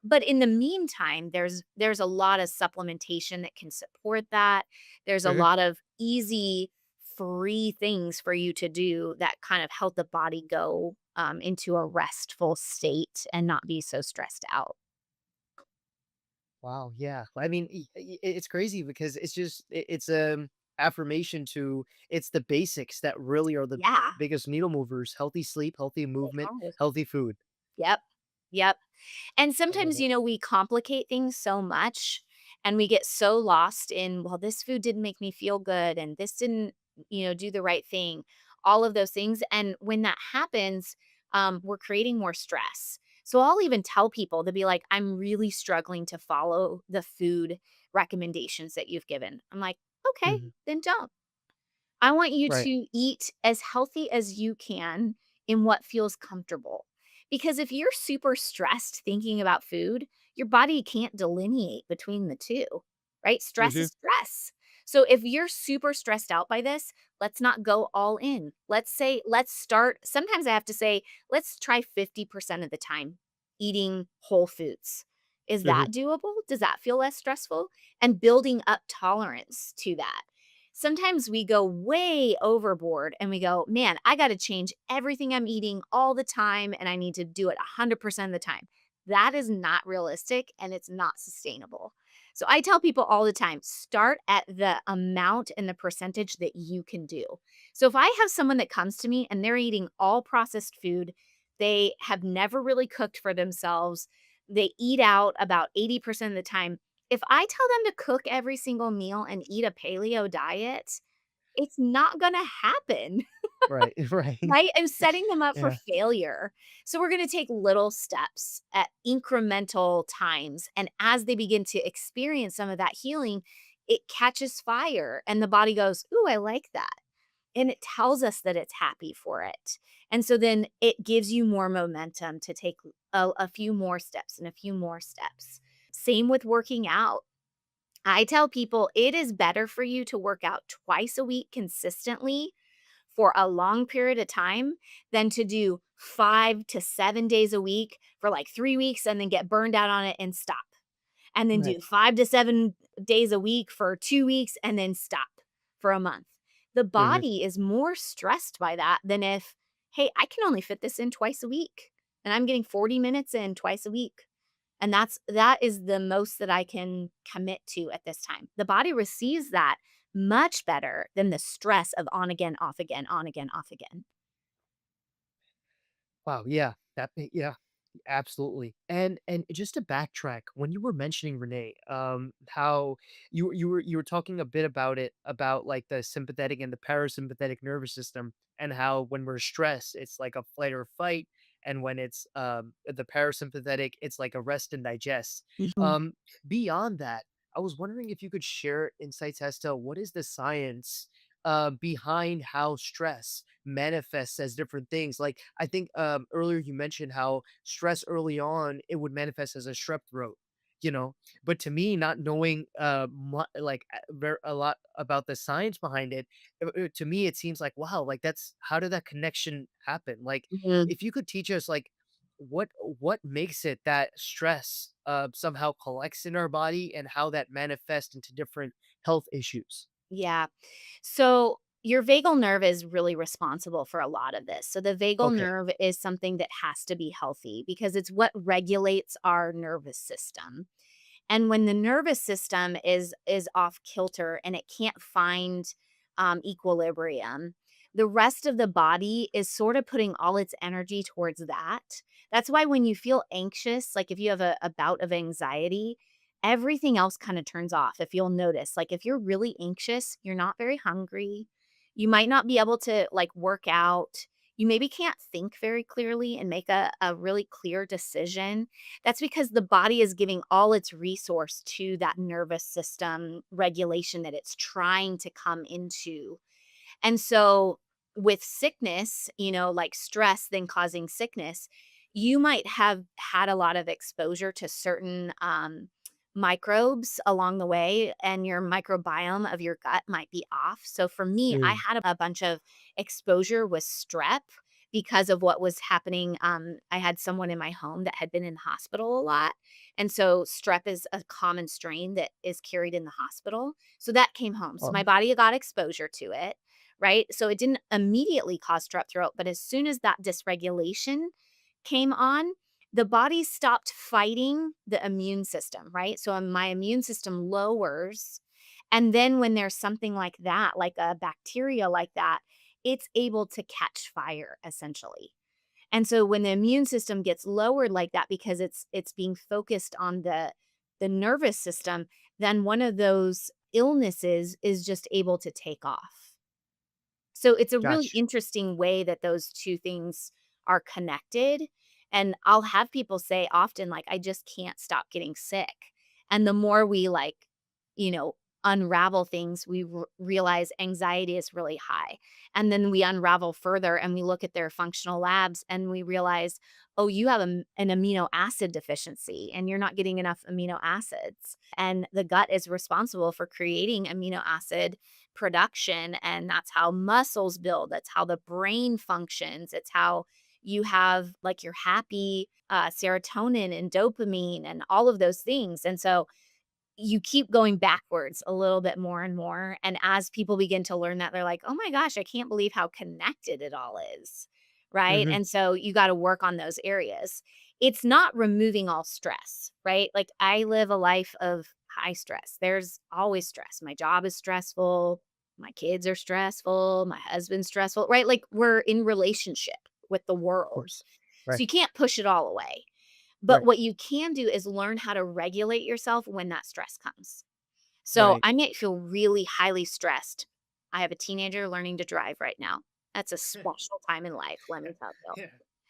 But in the meantime, there's a lot of supplementation that can support that. There's a Mhm. lot of easy, free things for you to do that kind of help the body go, into a restful state and not be so stressed out. Wow. Yeah. I mean, it's crazy because it's just it's affirmation to it's the basics that really are the Yeah, biggest needle movers: healthy sleep, healthy they movement, are. healthy food. Yep. Yep. And I love sometimes, it. we complicate things so much and we get so lost in, well, this food didn't make me feel good and this didn't, do the right thing, all of those things. And when that happens, we're creating more stress. So I'll even tell people to be like, I'm really struggling to follow the food recommendations that you've given. I'm like, okay, Mhm. then don't. I want you Right. to eat as healthy as you can in what feels comfortable. Because if you're super stressed thinking about food, your body can't delineate between the two, right? Stress Mhm. is stress. So if you're super stressed out by this, let's not go all in. Let's start. Sometimes I have to say, let's try 50% of the time eating whole foods. Is Mhm. that doable? Does that feel less stressful? And building up tolerance to that. Sometimes we go way overboard and we go, man, I got to change everything I'm eating all the time and I need to do it 100% of the time. That is not realistic and it's not sustainable. So I tell people all the time start at the amount and the percentage that you can do. So if I have someone that comes to me and they're eating all processed food, they have never really cooked for themselves, they eat out about 80% of the time, if I tell them to cook every single meal and eat a paleo diet, it's not gonna happen, Right. Right. right? I'm setting them up for Yeah. failure. So we're gonna take little steps at incremental times, and as they begin to experience some of that healing, it catches fire and the body goes, "Ooh, I like that." and it tells us that it's happy for it. And so then it gives you more momentum to take a few more steps and a few more steps. Same with working out. I tell people it is better for you to work out twice a week consistently for a long period of time than to do 5 to 7 days a week for like 3 weeks and then get burned out on it and stop. And then Right. do 5 to 7 days a week for 2 weeks and then stop for a month. The Mhm. body is more stressed by that than if, hey, I can only fit this in twice a week and I'm getting 40 minutes in twice a week. And that is the most that I can commit to at this time. The body receives that much better than the stress of on again, off again, on again, off again. Wow, yeah, yeah, absolutely. And just to backtrack, when you were mentioning Renee, how you were talking a bit about it, about like the sympathetic and the parasympathetic nervous system, and how when we're stressed, it's like a flight or fight, and when it's the parasympathetic, it's like a rest and digest. Mhm. Um, Beyond that, I was wondering if you could share insights as to what is the science behind how stress manifests as different things. Like I think earlier you mentioned how stress early on it would manifest as a strep throat, you know. But to me, not knowing a lot about the science behind it, to me it seems like wow, like that's how did that connection happen? Like Mhm. if you could teach us like what makes it that stress somehow collects in our body and how that manifests into different health issues. Yeah. So your vagal nerve is really responsible for a lot of this. So the vagal Okay. nerve is something that has to be healthy because it's what regulates our nervous system. And when the nervous system is off kilter and it can't find equilibrium, the rest of the body is sort of putting all its energy towards that. That's why when you feel anxious, like if you have a bout of anxiety, everything else kind of turns off. If you'll notice, like if you're really anxious, you're not very hungry. You might not be able to like work out. You maybe can't think very clearly and make a really clear decision. That's because the body is giving all its resource to that nervous system regulation that it's trying to come into. And so with sickness, like stress then causing sickness, you might have had a lot of exposure to certain microbes along the way, and your microbiome of your gut might be off. So for me, I Mm, had a bunch of exposure with strep because of what was happening. I had someone in my home that had been in the hospital a lot. And so strep is a common strain that is carried in the hospital. So that came home. So oh, my body got exposure to it, right? So it didn't immediately cause strep throat, but as soon as that dysregulation came on, the body stopped fighting the immune system, right? So my immune system lowers. And then when there's something like that, like a bacteria like that, it's able to catch fire essentially. And so when the immune system gets lowered like that because it's being focused on the nervous system, then one of those illnesses is just able to take off. So it's a really gotcha. interesting way that those 2 things are connected, and I'll have people say often, like, "I just can't stop getting sick." And the more we, like, you know, unravel things, we realize anxiety is really high. And then we unravel further and we look at their functional labs and we realize, "Oh, you have an amino acid deficiency and you're not getting enough amino acids." And the gut is responsible for creating amino acid production, and that's how muscles build, that's how the brain functions, it's how you have like your happy serotonin and dopamine and all of those things. And so you keep going backwards a little bit more and more, and as people begin to learn that, they're like, "Oh my gosh, I can't believe how connected it all is." Right? Mhm. And so you gotta work on those areas. It's not removing all stress, right? Like, I live a life of high stress. There's always stress. My job is stressful, my kids are stressful, my husband's stressful, right? Like, we're in relationship with the Of world. course. So Right. you can't push it all away. But Right. what you can do is learn how to regulate yourself when that stress comes. So Right. I might feel really highly stressed. I have a teenager learning to drive right now. That's a special time in life, let me tell you. Yeah.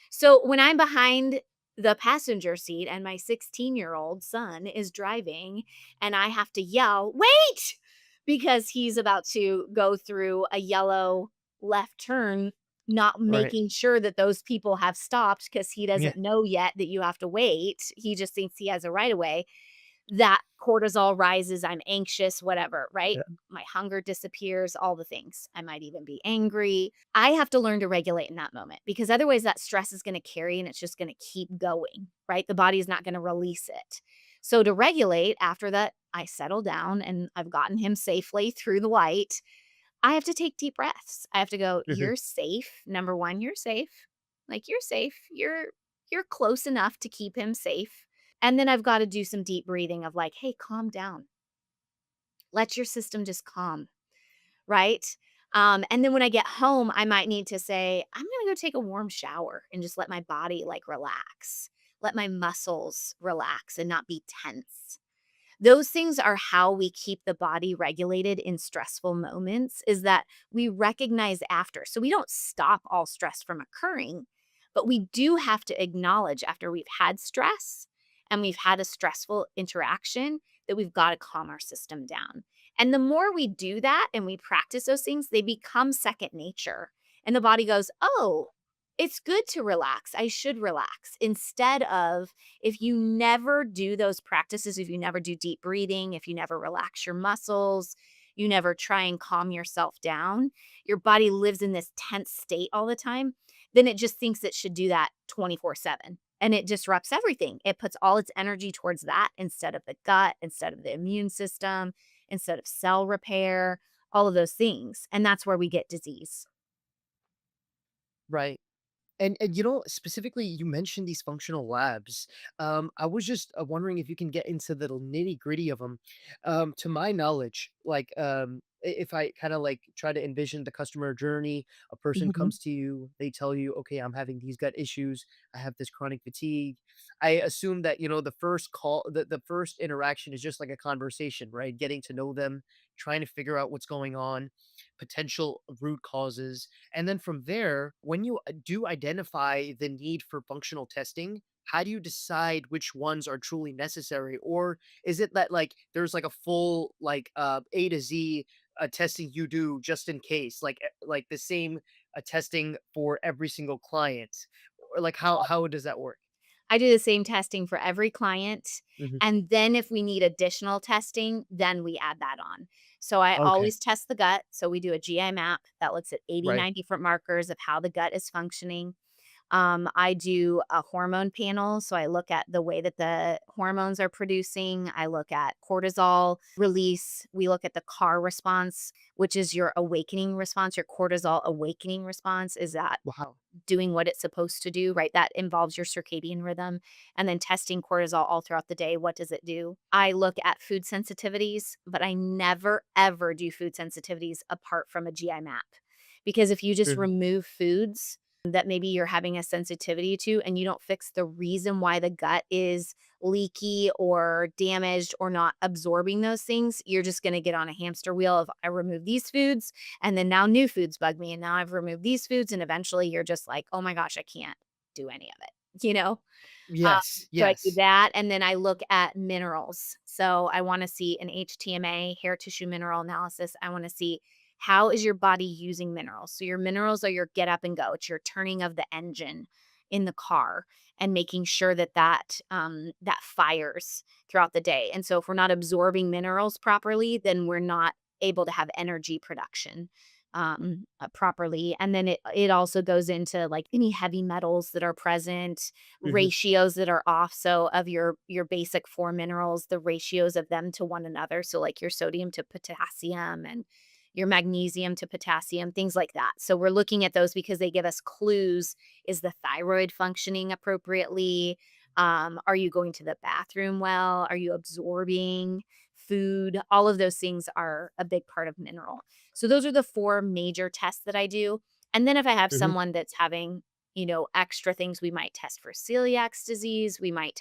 So when I'm behind the passenger seat and my 16-year-old son is driving and I have to yell, "Wait!" because he's about to go through a yellow left turn, not Right. making sure that those people have stopped because he Yeah. doesn't know yet that you have to wait. He just thinks he has a right of way. That cortisol rises, I'm anxious, whatever, right? Yeah. My hunger disappears, all the things. I might even be angry. I have to learn to regulate in that moment because otherwise that stress is going to carry and it's just going to keep going, right? The body is not going to release it. So to regulate after that, I settle down and I've gotten him safely through the light. I have to take deep breaths. I have to go, Mhm. you're safe. Number 1, you're safe. Like you're safe. You're close enough to keep him safe. And then I've got to do some deep breathing of like, hey, calm down. Let your system just calm, right? And then when I get home, I might need to say, I'm going to go take a warm shower and just let my body like relax, let my muscles relax and not be tense. Those things are how we keep the body regulated in stressful moments is that we recognize after. So we don't stop all stress from occurring, but we do have to acknowledge after we've had stress and we've had a stressful interaction that we've got to calm our system down. And the more we do that and we practice those things, they become second nature. And the body goes, "Oh, it's good to relax. I should relax." Instead of if you never do those practices, if you never do deep breathing, if you never relax your muscles, you never try and calm yourself down, your body lives in this tense state all the time, then it just thinks it should do that 24/7 and it disrupts everything. It puts all its energy towards that instead of the gut, instead of the immune system, instead of cell repair, all of those things. And that's where we get disease. Right. And specifically, you mentioned these functional labs. I was just wondering if you can get into the nitty gritty of them. To my knowledge, like if I kind of like try to envision the customer journey, a person Mhm. comes to you, they tell you, okay, I'm having these gut issues, I have this chronic fatigue. I assume that the first call, the first interaction is just like a conversation, right? Getting to know them, trying to figure out what's going on, potential root causes, and then from there, when you do identify the need for functional testing, how do you decide which ones are truly necessary? Or is it that like there's like a full like A to Z testing you do just in case, like the same testing for every single client? Or like how does that work? I do the same testing for every client, Mhm. and then if we need additional testing, then we add that on. So I Okay. always test the gut. So we do a GI map that looks at Right. 89 different markers of how the gut is functioning. I do a hormone panel. So I look at the way that the hormones are producing. I look at cortisol release. We look at the CAR response, which is your awakening response, your cortisol awakening response. Is that Wow. doing what it's supposed to do, right? That involves your circadian rhythm and then testing cortisol all throughout the day. What does it do? I look at food sensitivities, but I never ever do food sensitivities apart from a GI map. Because if you just Mhm. remove foods that maybe you're having a sensitivity to and you don't fix the reason why the gut is leaky or damaged or not absorbing those things, you're just going to get on a hamster wheel of I remove these foods and then now new foods bug me, and now I've removed these foods, and eventually you're just like, "Oh my gosh, I can't do any of it," you know? Yes. So I do Yes. that, and then I look at minerals. So I wanna see an HTMA, hair tissue mineral analysis. I wanna see how is your body using minerals? So your minerals are your get up and go. It's your turning of the engine in the car and making sure that that fires throughout the day. And so if we're not absorbing minerals properly, then we're not able to have energy production properly. And then it also goes into like any heavy metals that are present, Mhm. ratios that are off. So of your basic 4 minerals, the ratios of them to one another. So like your sodium to potassium and your magnesium to potassium, things like that. So we're looking at those because they give us clues. Is the thyroid functioning appropriately? Are you going to the bathroom well? Are you absorbing food? All of those things are a big part of mineral. So those are the 4 major tests that I do. And then if I have Mhm. someone that's having, extra things, we might test for celiac disease. We might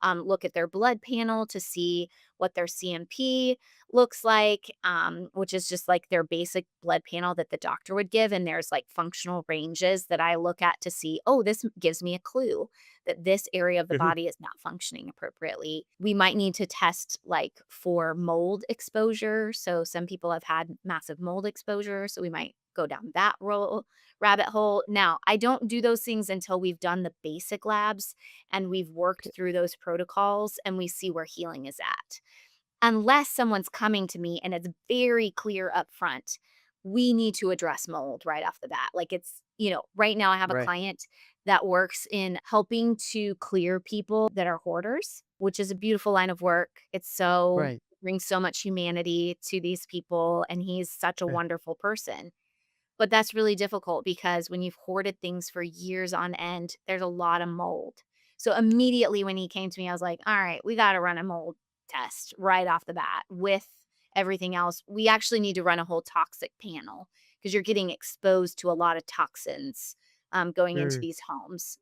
look at their blood panel to see what their CMP looks like, which is just like their basic blood panel that the doctor would give. And there's like functional ranges that I look at to see, oh, this gives me a clue that this area of the Mhm. body is not functioning appropriately. We might need to test like for mold exposure. So some people have had massive mold exposure. So we might go down that rabbit hole. Now, I don't do those things until we've done the basic labs and we've worked through those protocols and we see where healing is at. Unless someone's coming to me and it's very clear up front, we need to address mold right off the bat. Like it's, right now I have a Right. client that works in helping to clear people that are hoarders, which is a beautiful line of work. It's so Right. brings so much humanity to these people and he's such a Right. wonderful person. But that's really difficult because when you've hoarded things for years on end, there's a lot of mold. So immediately when he came to me, I was like, all right, we got to run a mold test right off the bat with everything else. We actually need to run a whole toxic panel because you're getting exposed to a lot of toxins going into Mm. these homes.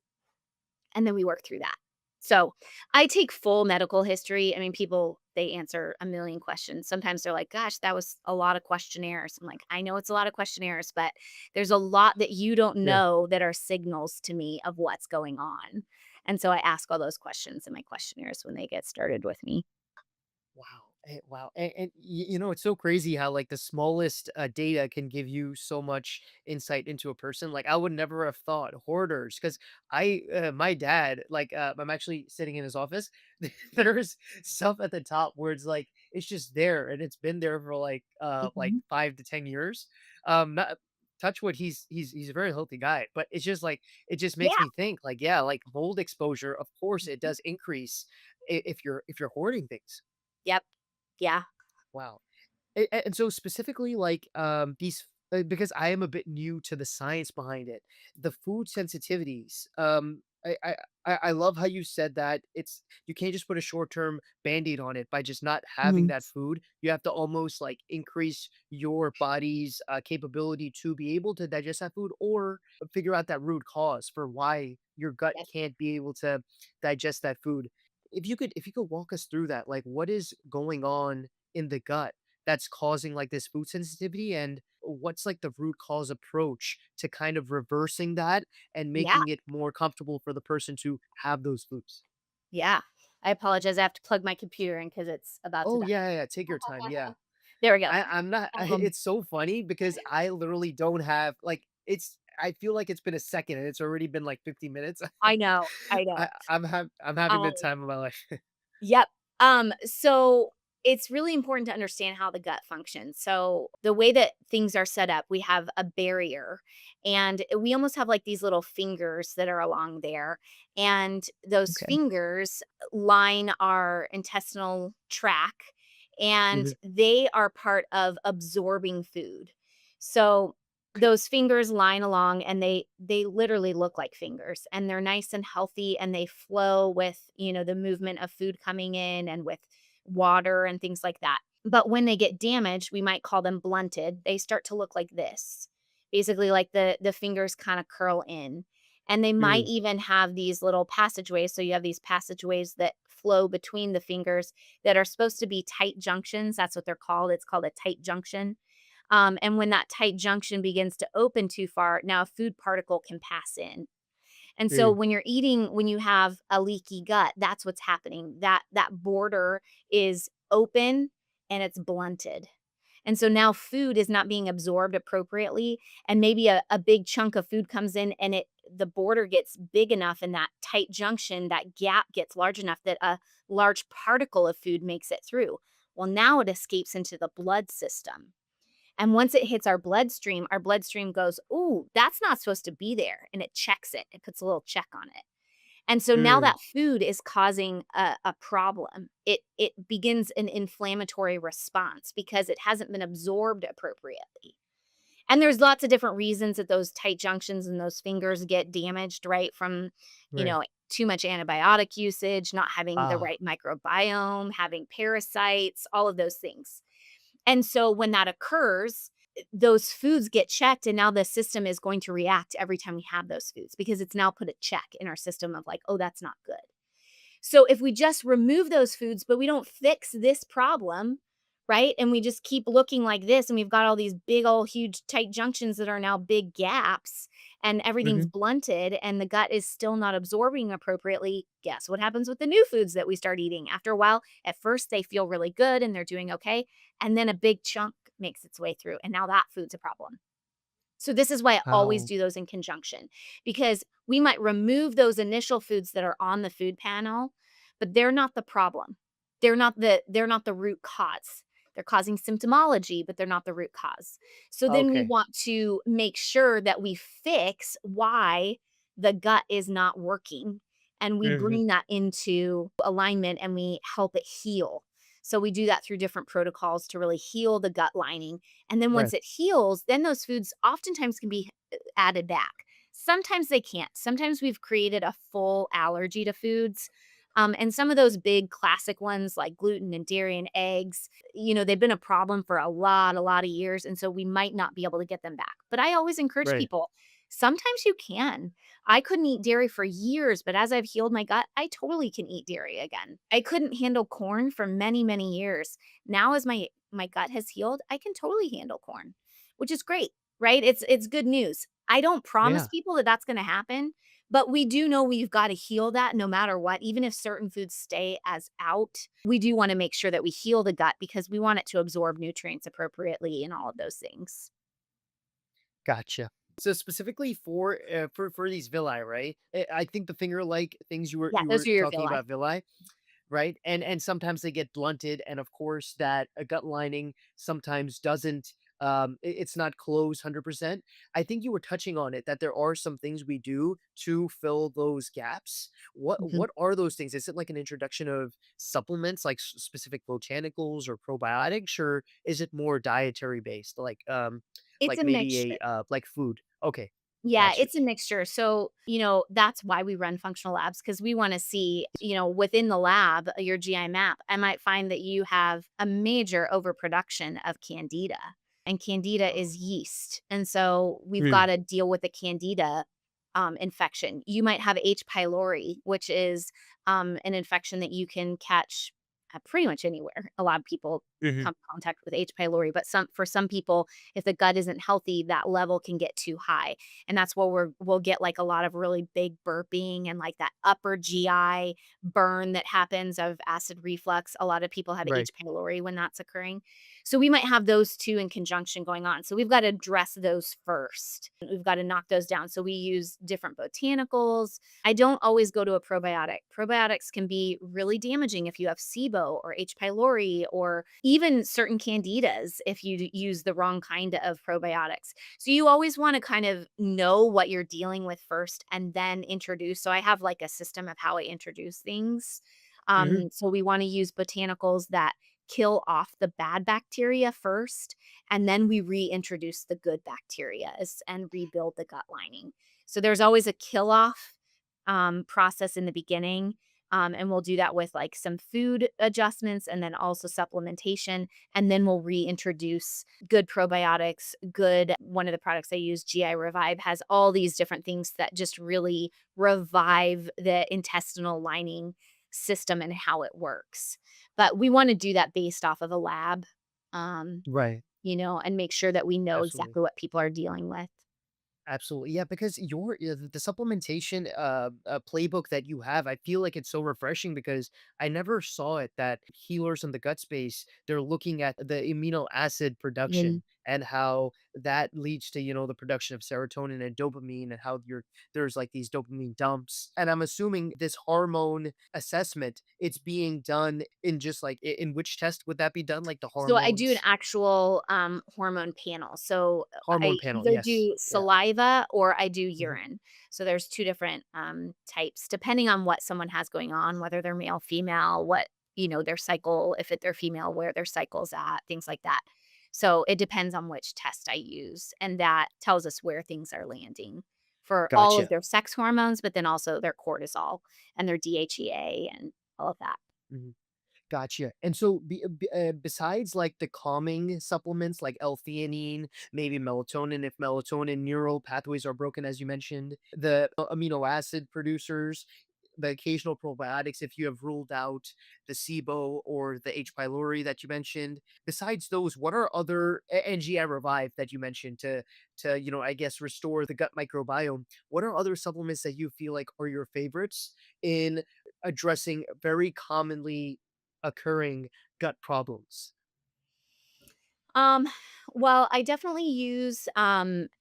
And then we work through that. So, I take full medical history. I mean, people, they answer a million questions. Sometimes they're like, "Gosh, that was a lot of questionnaires." I'm like, "I know it's a lot of questionnaires, but there's a lot that you don't Yeah. know that are signals to me of what's going on." And so I ask all those questions in my questionnaires when they get started with me. Wow. Wow. It's so crazy how like the smallest data can give you so much insight into a person. Like I would never have thought hoarders because my dad, like, I'm actually sitting in his office. There's stuff at the top where it's like, it's just there and it's been there for like Mhm. 5 to 10 years. Not, touch wood, he's a very healthy guy, but it's just like, it just makes Yeah. me think like, yeah, like mold exposure, of course it Mhm. does increase if you're hoarding things. Yep. Yeah. Wow. And so specifically, like, these because I am a bit new to the science behind it, the food sensitivities. I love how you said that you can't just put a short term band-aid on it by just not having Mhm. that food. You have to almost like increase your body's capability to be able to digest that food or figure out that root cause for why your gut Yes. can't be able to digest that food. If you could walk us through that, like what is going on in the gut that's causing like this food sensitivity and what's like the root cause approach to kind of reversing that and Yeah. making it more comfortable for the person to have those foods. Yeah. I apologize. I have to plug my computer in because it's about to Oh die. yeah, yeah, yeah, take your time. Yeah. There we go. I'm not Um, it's so funny because I literally don't have like I feel like it's been a second and it's already been like 50 minutes. I know, I know. I'm having Um, the time of my life. yep. So it's really important to understand how the gut functions. So the way that things are set up, we have a barrier and we almost have like these little fingers that are along there. And those Okay. fingers line our intestinal tract and Mhm. they are part of absorbing food. So those fingers line along and they literally look like fingers and they're nice and healthy and they flow with, the movement of food coming in and with water and things like that. But when they get damaged, we might call them blunted. They start to look like this. Basically like the fingers kind of curl in. And they might Mm, even have these little passageways. So you have these passageways that flow between the fingers that are supposed to be tight junctions. That's what they're called. It's called a tight junction, and when that tight junction begins to open too far, now a food particle can pass in. And so mm, when you're eating, when you have a leaky gut, that's what's happening. That border is open and it's blunted. And so now food is not being absorbed appropriately. And maybe a big chunk of food comes in and the border gets big enough and that tight junction, that gap gets large enough that a large particle of food makes it through. Well, now it escapes into the blood system. And once it hits our bloodstream goes, "Ooh, that's not supposed to be there." And it checks it. It puts a little check on it. And so now mm, that food is causing a problem. It begins an inflammatory response because it hasn't been absorbed appropriately. And there's lots of different reasons that those tight junctions and those fingers get damaged, right? From, right. too much antibiotic usage, not having the Ah, right microbiome, having parasites, all of those things. And so when that occurs, those foods get checked and now the system is going to react every time we have those foods because it's now put a check in our system of like, "Oh, that's not good." So if we just remove those foods, but we don't fix this problem, right? And we just keep looking like this, and we've got all these big, old, huge, tight junctions that are now big gaps, and everything's mhm. blunted, and the gut is still not absorbing appropriately. Guess what happens with the new foods that we start eating? After a while, at first, they feel really good and they're doing okay. And then a big chunk makes its way through, and now that food's a problem. So this is why I always Oh, do those in conjunction, because we might remove those initial foods that are on the food panel, but they're not the problem. They're not the root cause. They're causing symptomology, but they're not the root cause. So then we okay. want to make sure that we fix why the gut is not working, and we Mhm. bring that into alignment and we help it heal. So we do that through different protocols to really heal the gut lining, and then once Right, it heals, then those foods oftentimes can be added back. Sometimes they can't. Sometimes we've created a full allergy to foods. And some of those big classic ones like gluten and dairy and eggs, they've been a problem for a lot of years. And so we might not be able to get them back. But I always encourage right. people, sometimes you can. I couldn't eat dairy for years, but as I've healed my gut, I totally can eat dairy again. I couldn't handle corn for many, many years. Now as my gut has healed, I can totally handle corn, which is great, right? It's good news. I don't promise Yeah. people that that's going to happen, but we do know we've got to heal that no matter what. Even if certain foods stay as out, we do want to make sure that we heal the gut because we want it to absorb nutrients appropriately and all of those things. Gotcha. So specifically for these villi, right? I think the finger-like things you were Yeah, you those were are your talking villi. about villi, right? And sometimes they get blunted, and of course that a gut lining sometimes doesn't it's not closed 100%. I think you were touching on it that there are some things we do to fill those gaps. What are those things? Is it like an introduction of supplements like specific botanicals or probiotics, or is it more dietary based It's like a maybe mixture. like food? Okay. Yeah, Gotcha. it's a mixture. So, that's why we run functional labs because we want to see, within the lab, your GI map, I might find that you have a major overproduction of candida, and candida is yeast. And so we've got Mm, to deal with the candida infection. You might have H. pylori, which is an infection that you can catch pretty much anywhere. A lot of people mhm. come in contact with H. pylori, but for some people, if the gut isn't healthy, that level can get too high, and that's where we'll get, like, a lot of really big burping and, like, that upper GI burn that happens of acid reflux. A lot of people have Right. H. pylori when that's occurring. So we might have those 2 in conjunction going on. So we've gotta address those first. We've gotta knock those down. So we use different botanicals. I don't always go to a probiotic. Probiotics can be really damaging if you have SIBO or H. pylori or even certain candidas if you use the wrong kind of probiotics. So you always wanna kind of know what you're dealing with first and then introduce. So I have, like, a system of how I introduce things. Mhm. So we wanna use botanicals that kill off the bad bacteria first, and then we reintroduce the good bacteria and rebuild the gut lining. So there's always a kill off, process in the beginning, and we'll do that with, like, some food adjustments and then also supplementation, and then we'll reintroduce good probiotics, good one of the products I use, GI Revive, has all these different things that just really revive the intestinal lining system and how it works. But we wanna do that based off of a lab, um, Right. and make sure that we know Absolutely. exactly what people are dealing with. Absolutely. Yeah, because the supplementation playbook that you have, I feel like it's so refreshing because I never saw it that healers in the gut space, they're looking at the amino acid Mhm. production and how that leads to, the production of serotonin and dopamine and how there's like these dopamine dumps. And I'm assuming this hormone assessment, it's being done in just like in which test would that be done? Like the So I do an hormones? actual, hormone panel. So Hormone I panel. either Yes. do Yeah. saliva or I do Mhm. urine. So there's 2 different, types depending on what someone has going on, whether they're male, female, what, their cycle, if they're female, where their cycle's at, things like that. So it depends on which test I use, and that tells us where things are landing for all of Gotcha. their sex hormones, but then also their cortisol and their DHEA and all of that. Mhm. Gotcha. And so, besides like the calming supplements like L-theanine, maybe melatonin, if melatonin neural pathways are broken, as you mentioned, the amino acid producers, the occasional probiotics, if you have ruled out the SIBO or the H. pylori that you mentioned. Besides those, what are other and GI Revive that you mentioned to I guess restore the gut microbiome? What are other supplements that you feel like are your favorites in addressing very commonly occurring gut problems? Um, well, I definitely use,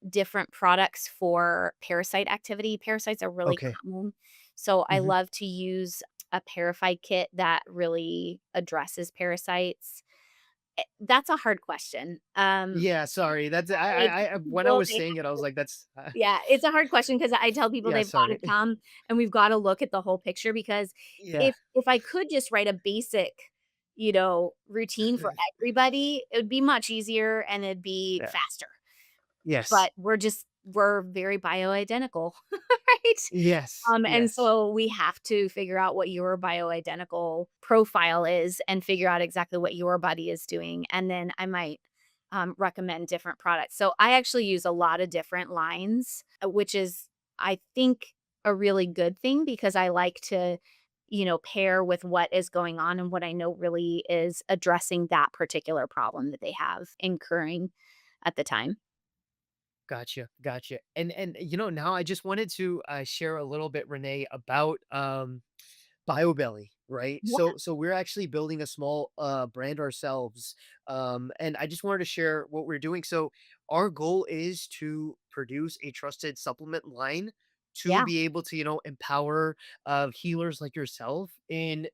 different products for parasite activity. Parasites are really Okay. common, so I Mhm. love to use a Parafite kit that really addresses parasites. That's a hard question. Yeah, sorry. That's It's when I people was they saying it, I was like, "That's" Yeah, it's a hard question because I tell people yeah, they've gotta sorry. come and we've gotta look at the whole picture because Yeah. if I could just write a basic, routine for everybody, it would be much easier and it'd be Yeah. faster. Yes. But we're very bioidentical, right? Yes. And Yes. so we have to figure out what your bioidentical profile is and figure out exactly what your body is doing, and then I might, recommend different products. So I actually use a lot of different lines, which is, I think, a really good thing because I like to, pair with what is going on and what I know really is addressing that particular problem that they have incurring at the time. Gotcha, gotcha. And now I just wanted to share a little bit, Renee, about BioBelly, right? Yeah, So we're actually building a small brand ourselves. And I just wanted to share what we're doing. So our goal is to produce a trusted supplement line to yeah, be able to, empower healers like yourself and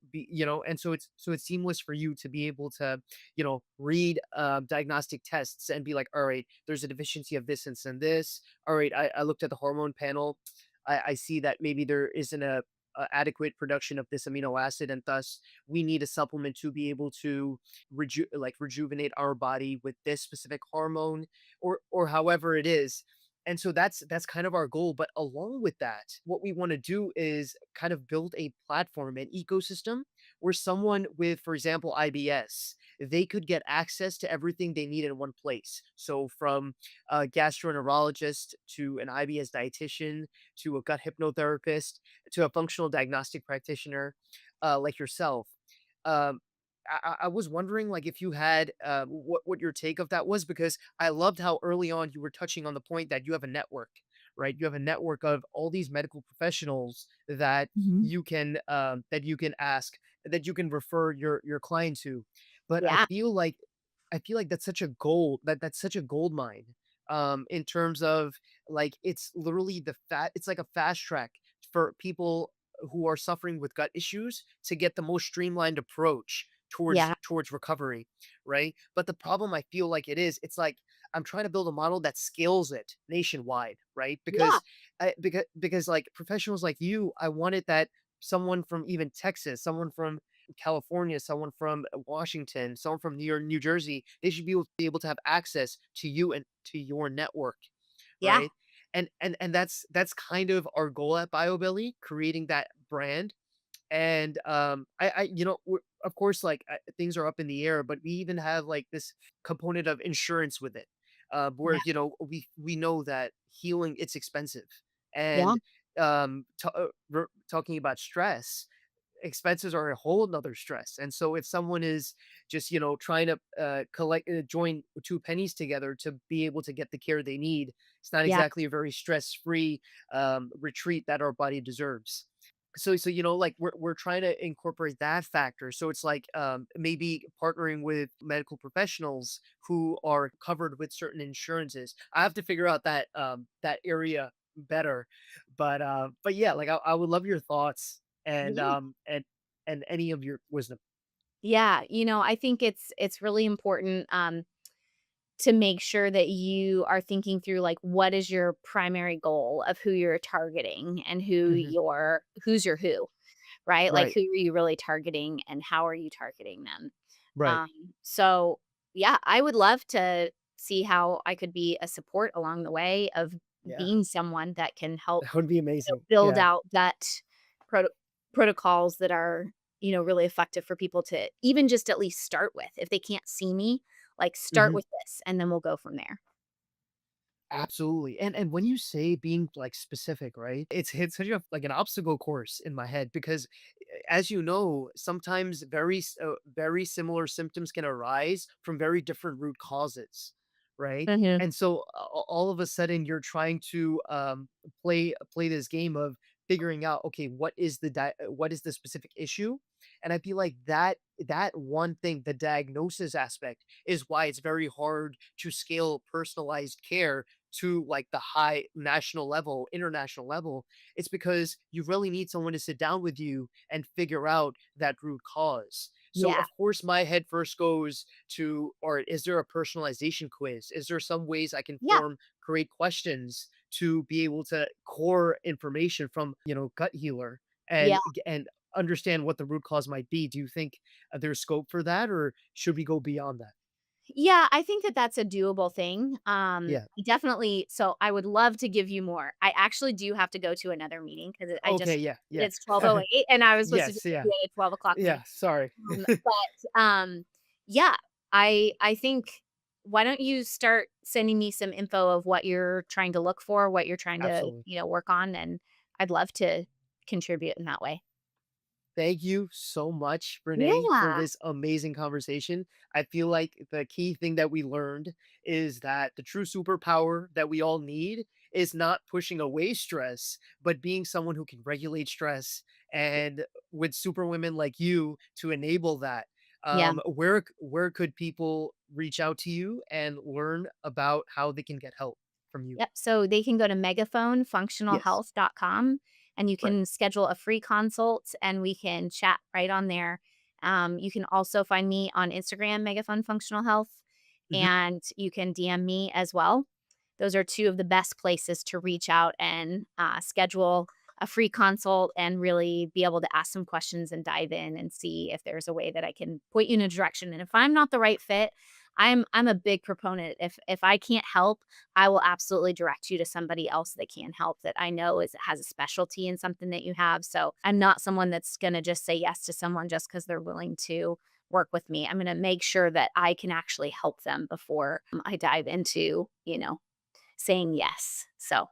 so it's seamless for you to be able to, read diagnostic tests and be like, all right, there's a deficiency of this and this. All right, I looked at the hormone panel. I see that maybe there isn't a adequate production of this amino acid, and thus we need a supplement to be able to rejuvenate our body with this specific hormone or however it is. And so that's kind of our goal, but along with that, what we want to do is kind of build a platform, an ecosystem where someone with, for example, IBS, they could get access to everything they need in one place. So from a gastroenterologist to an IBS dietitian to a gut hypnotherapist to a functional diagnostic practitioner, like yourself. Um, I was wondering, like, if you had what your take of that was, because I loved how early on you were touching on the point that you have a network, right? You have a network of all these medical professionals mhm. that you can ask, that you can refer your client to. But Yeah, I feel like that's such a that's such a gold mine, in terms of, like, it's literally it's like a fast track for people who are suffering with gut issues to get the most streamlined approach yeah, towards recovery, right? But the problem I feel like it's like I'm trying to build a model that scales it nationwide, right? yeah, Because like professionals like you, I wanted that someone from even Texas, someone from California, someone from Washington, someone from New Jersey, they should be able to have access to you and to your network, yeah, right? And that's kind of our goal at BioBelly, creating that brand. And of course, like, things are up in the air, but we even have like this component of insurance with it, where yeah, we know that healing, it's expensive, yeah, and talking about stress, expenses are a whole nother stress. And so if someone is just, trying to join two pennies together to be able to get the care they need, it's not yeah, exactly a very stress-free retreat that our body deserves. So like, we're trying to incorporate that factor. So it's like, maybe partnering with medical professionals who are covered with certain insurances. I have to figure out that area better. But yeah, like, I would love your thoughts and yeah. any of your wisdom. Yeah, I think it's really important, to make sure that you are thinking through, like, what is your primary goal of who you're targeting and Mhm. who's your who, right? Like, Right. who are you really targeting and how are you targeting them? Right. Um, so, yeah, I would love to see how I could be a support along the way of Yeah. being someone that can help That would be amazing. build Yeah. out that proto protocols that are, really effective for people to even just at least start with. If they can't see me, like, start Mhm. with this, and then we'll go from there. Absolutely. And when you say being, like, specific, right? It's such a, like, an obstacle course in my head, because as you know, sometimes very similar symptoms can arise from very different root causes, right? Mhm. And so all of a sudden you're trying to play this game of figuring out, okay, what is the specific issue, And I feel like that one thing, the diagnosis aspect, is why it's very hard to scale personalized care to like the high national level, international level. It's because you really need someone to sit down with you and figure out that root cause. So Yeah. of course my head first goes to, or is there a personalization quiz? Is there some ways I can Yeah. create questions to be able to core information from, gut healer Yeah. and understand what the root cause might be? Do you think there's scope for that, or should we go beyond that? Yeah, I think that that's a doable thing. Yeah. Definitely. So I would love to give you more. I actually do have to go to another meeting because I Okay. just Yeah. Yeah. it's 12:08 and I was supposed to do Yes. Yeah. a 12 o'clock meeting. Yeah. Sorry. But yeah, I think why don't you start sending me some info of what you're trying to look for, what you're trying to Absolutely. work on, and I'd love to contribute in that way. Thank you so much, Renee, for Yeah. this amazing conversation. I feel like the key thing that we learned is that the true superpower that we all need is not pushing away stress, but being someone who can regulate stress. And with superwomen like you to enable that, Yeah. where could people reach out to you and learn about how they can get help from you? Yep, so they can go to Yes, megaphonefunctionalhealth.com, and you right. can schedule a free consult, and we can chat right on there. You can also find me on Instagram, Megaphone Functional Health, Mhm. and you can DM me as well. Those are 2 of the best places to reach out and, schedule a free consult and really be able to ask some questions and dive in and see if there's a way that I can point you in a direction, and if I'm not the right fit, I'm a big proponent. If I can't help, I will absolutely direct you to somebody else that can help that I know has a specialty in something that you have. So I'm not someone that's going to just say yes to someone just because they're willing to work with me. I'm going to make sure that I can actually help them before I dive into, saying yes. So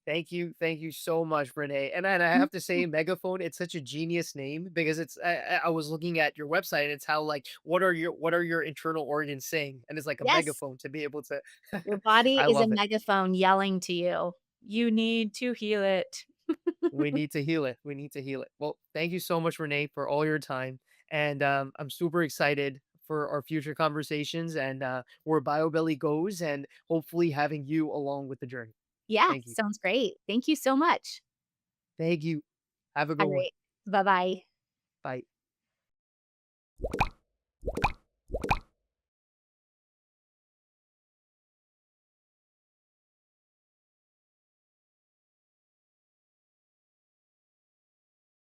Thank you so much, Renee. And I mm, have to say, Megaphone, it's such a genius name because I was looking at your website and it's how like what are your internal organs saying? And it's like a yes, megaphone to be able to your body I is a love it. megaphone yelling to you. You need to heal it. We need to heal it. We need to heal it. Well, thank you so much, Renee, for all your time. And I'm super excited for our future conversations and where BioBelly goes and hopefully having you along with the journey. Yeah, Thank you. sounds great. Thank you so much. Thank you. Have a All good one. right. Bye bye. Bye.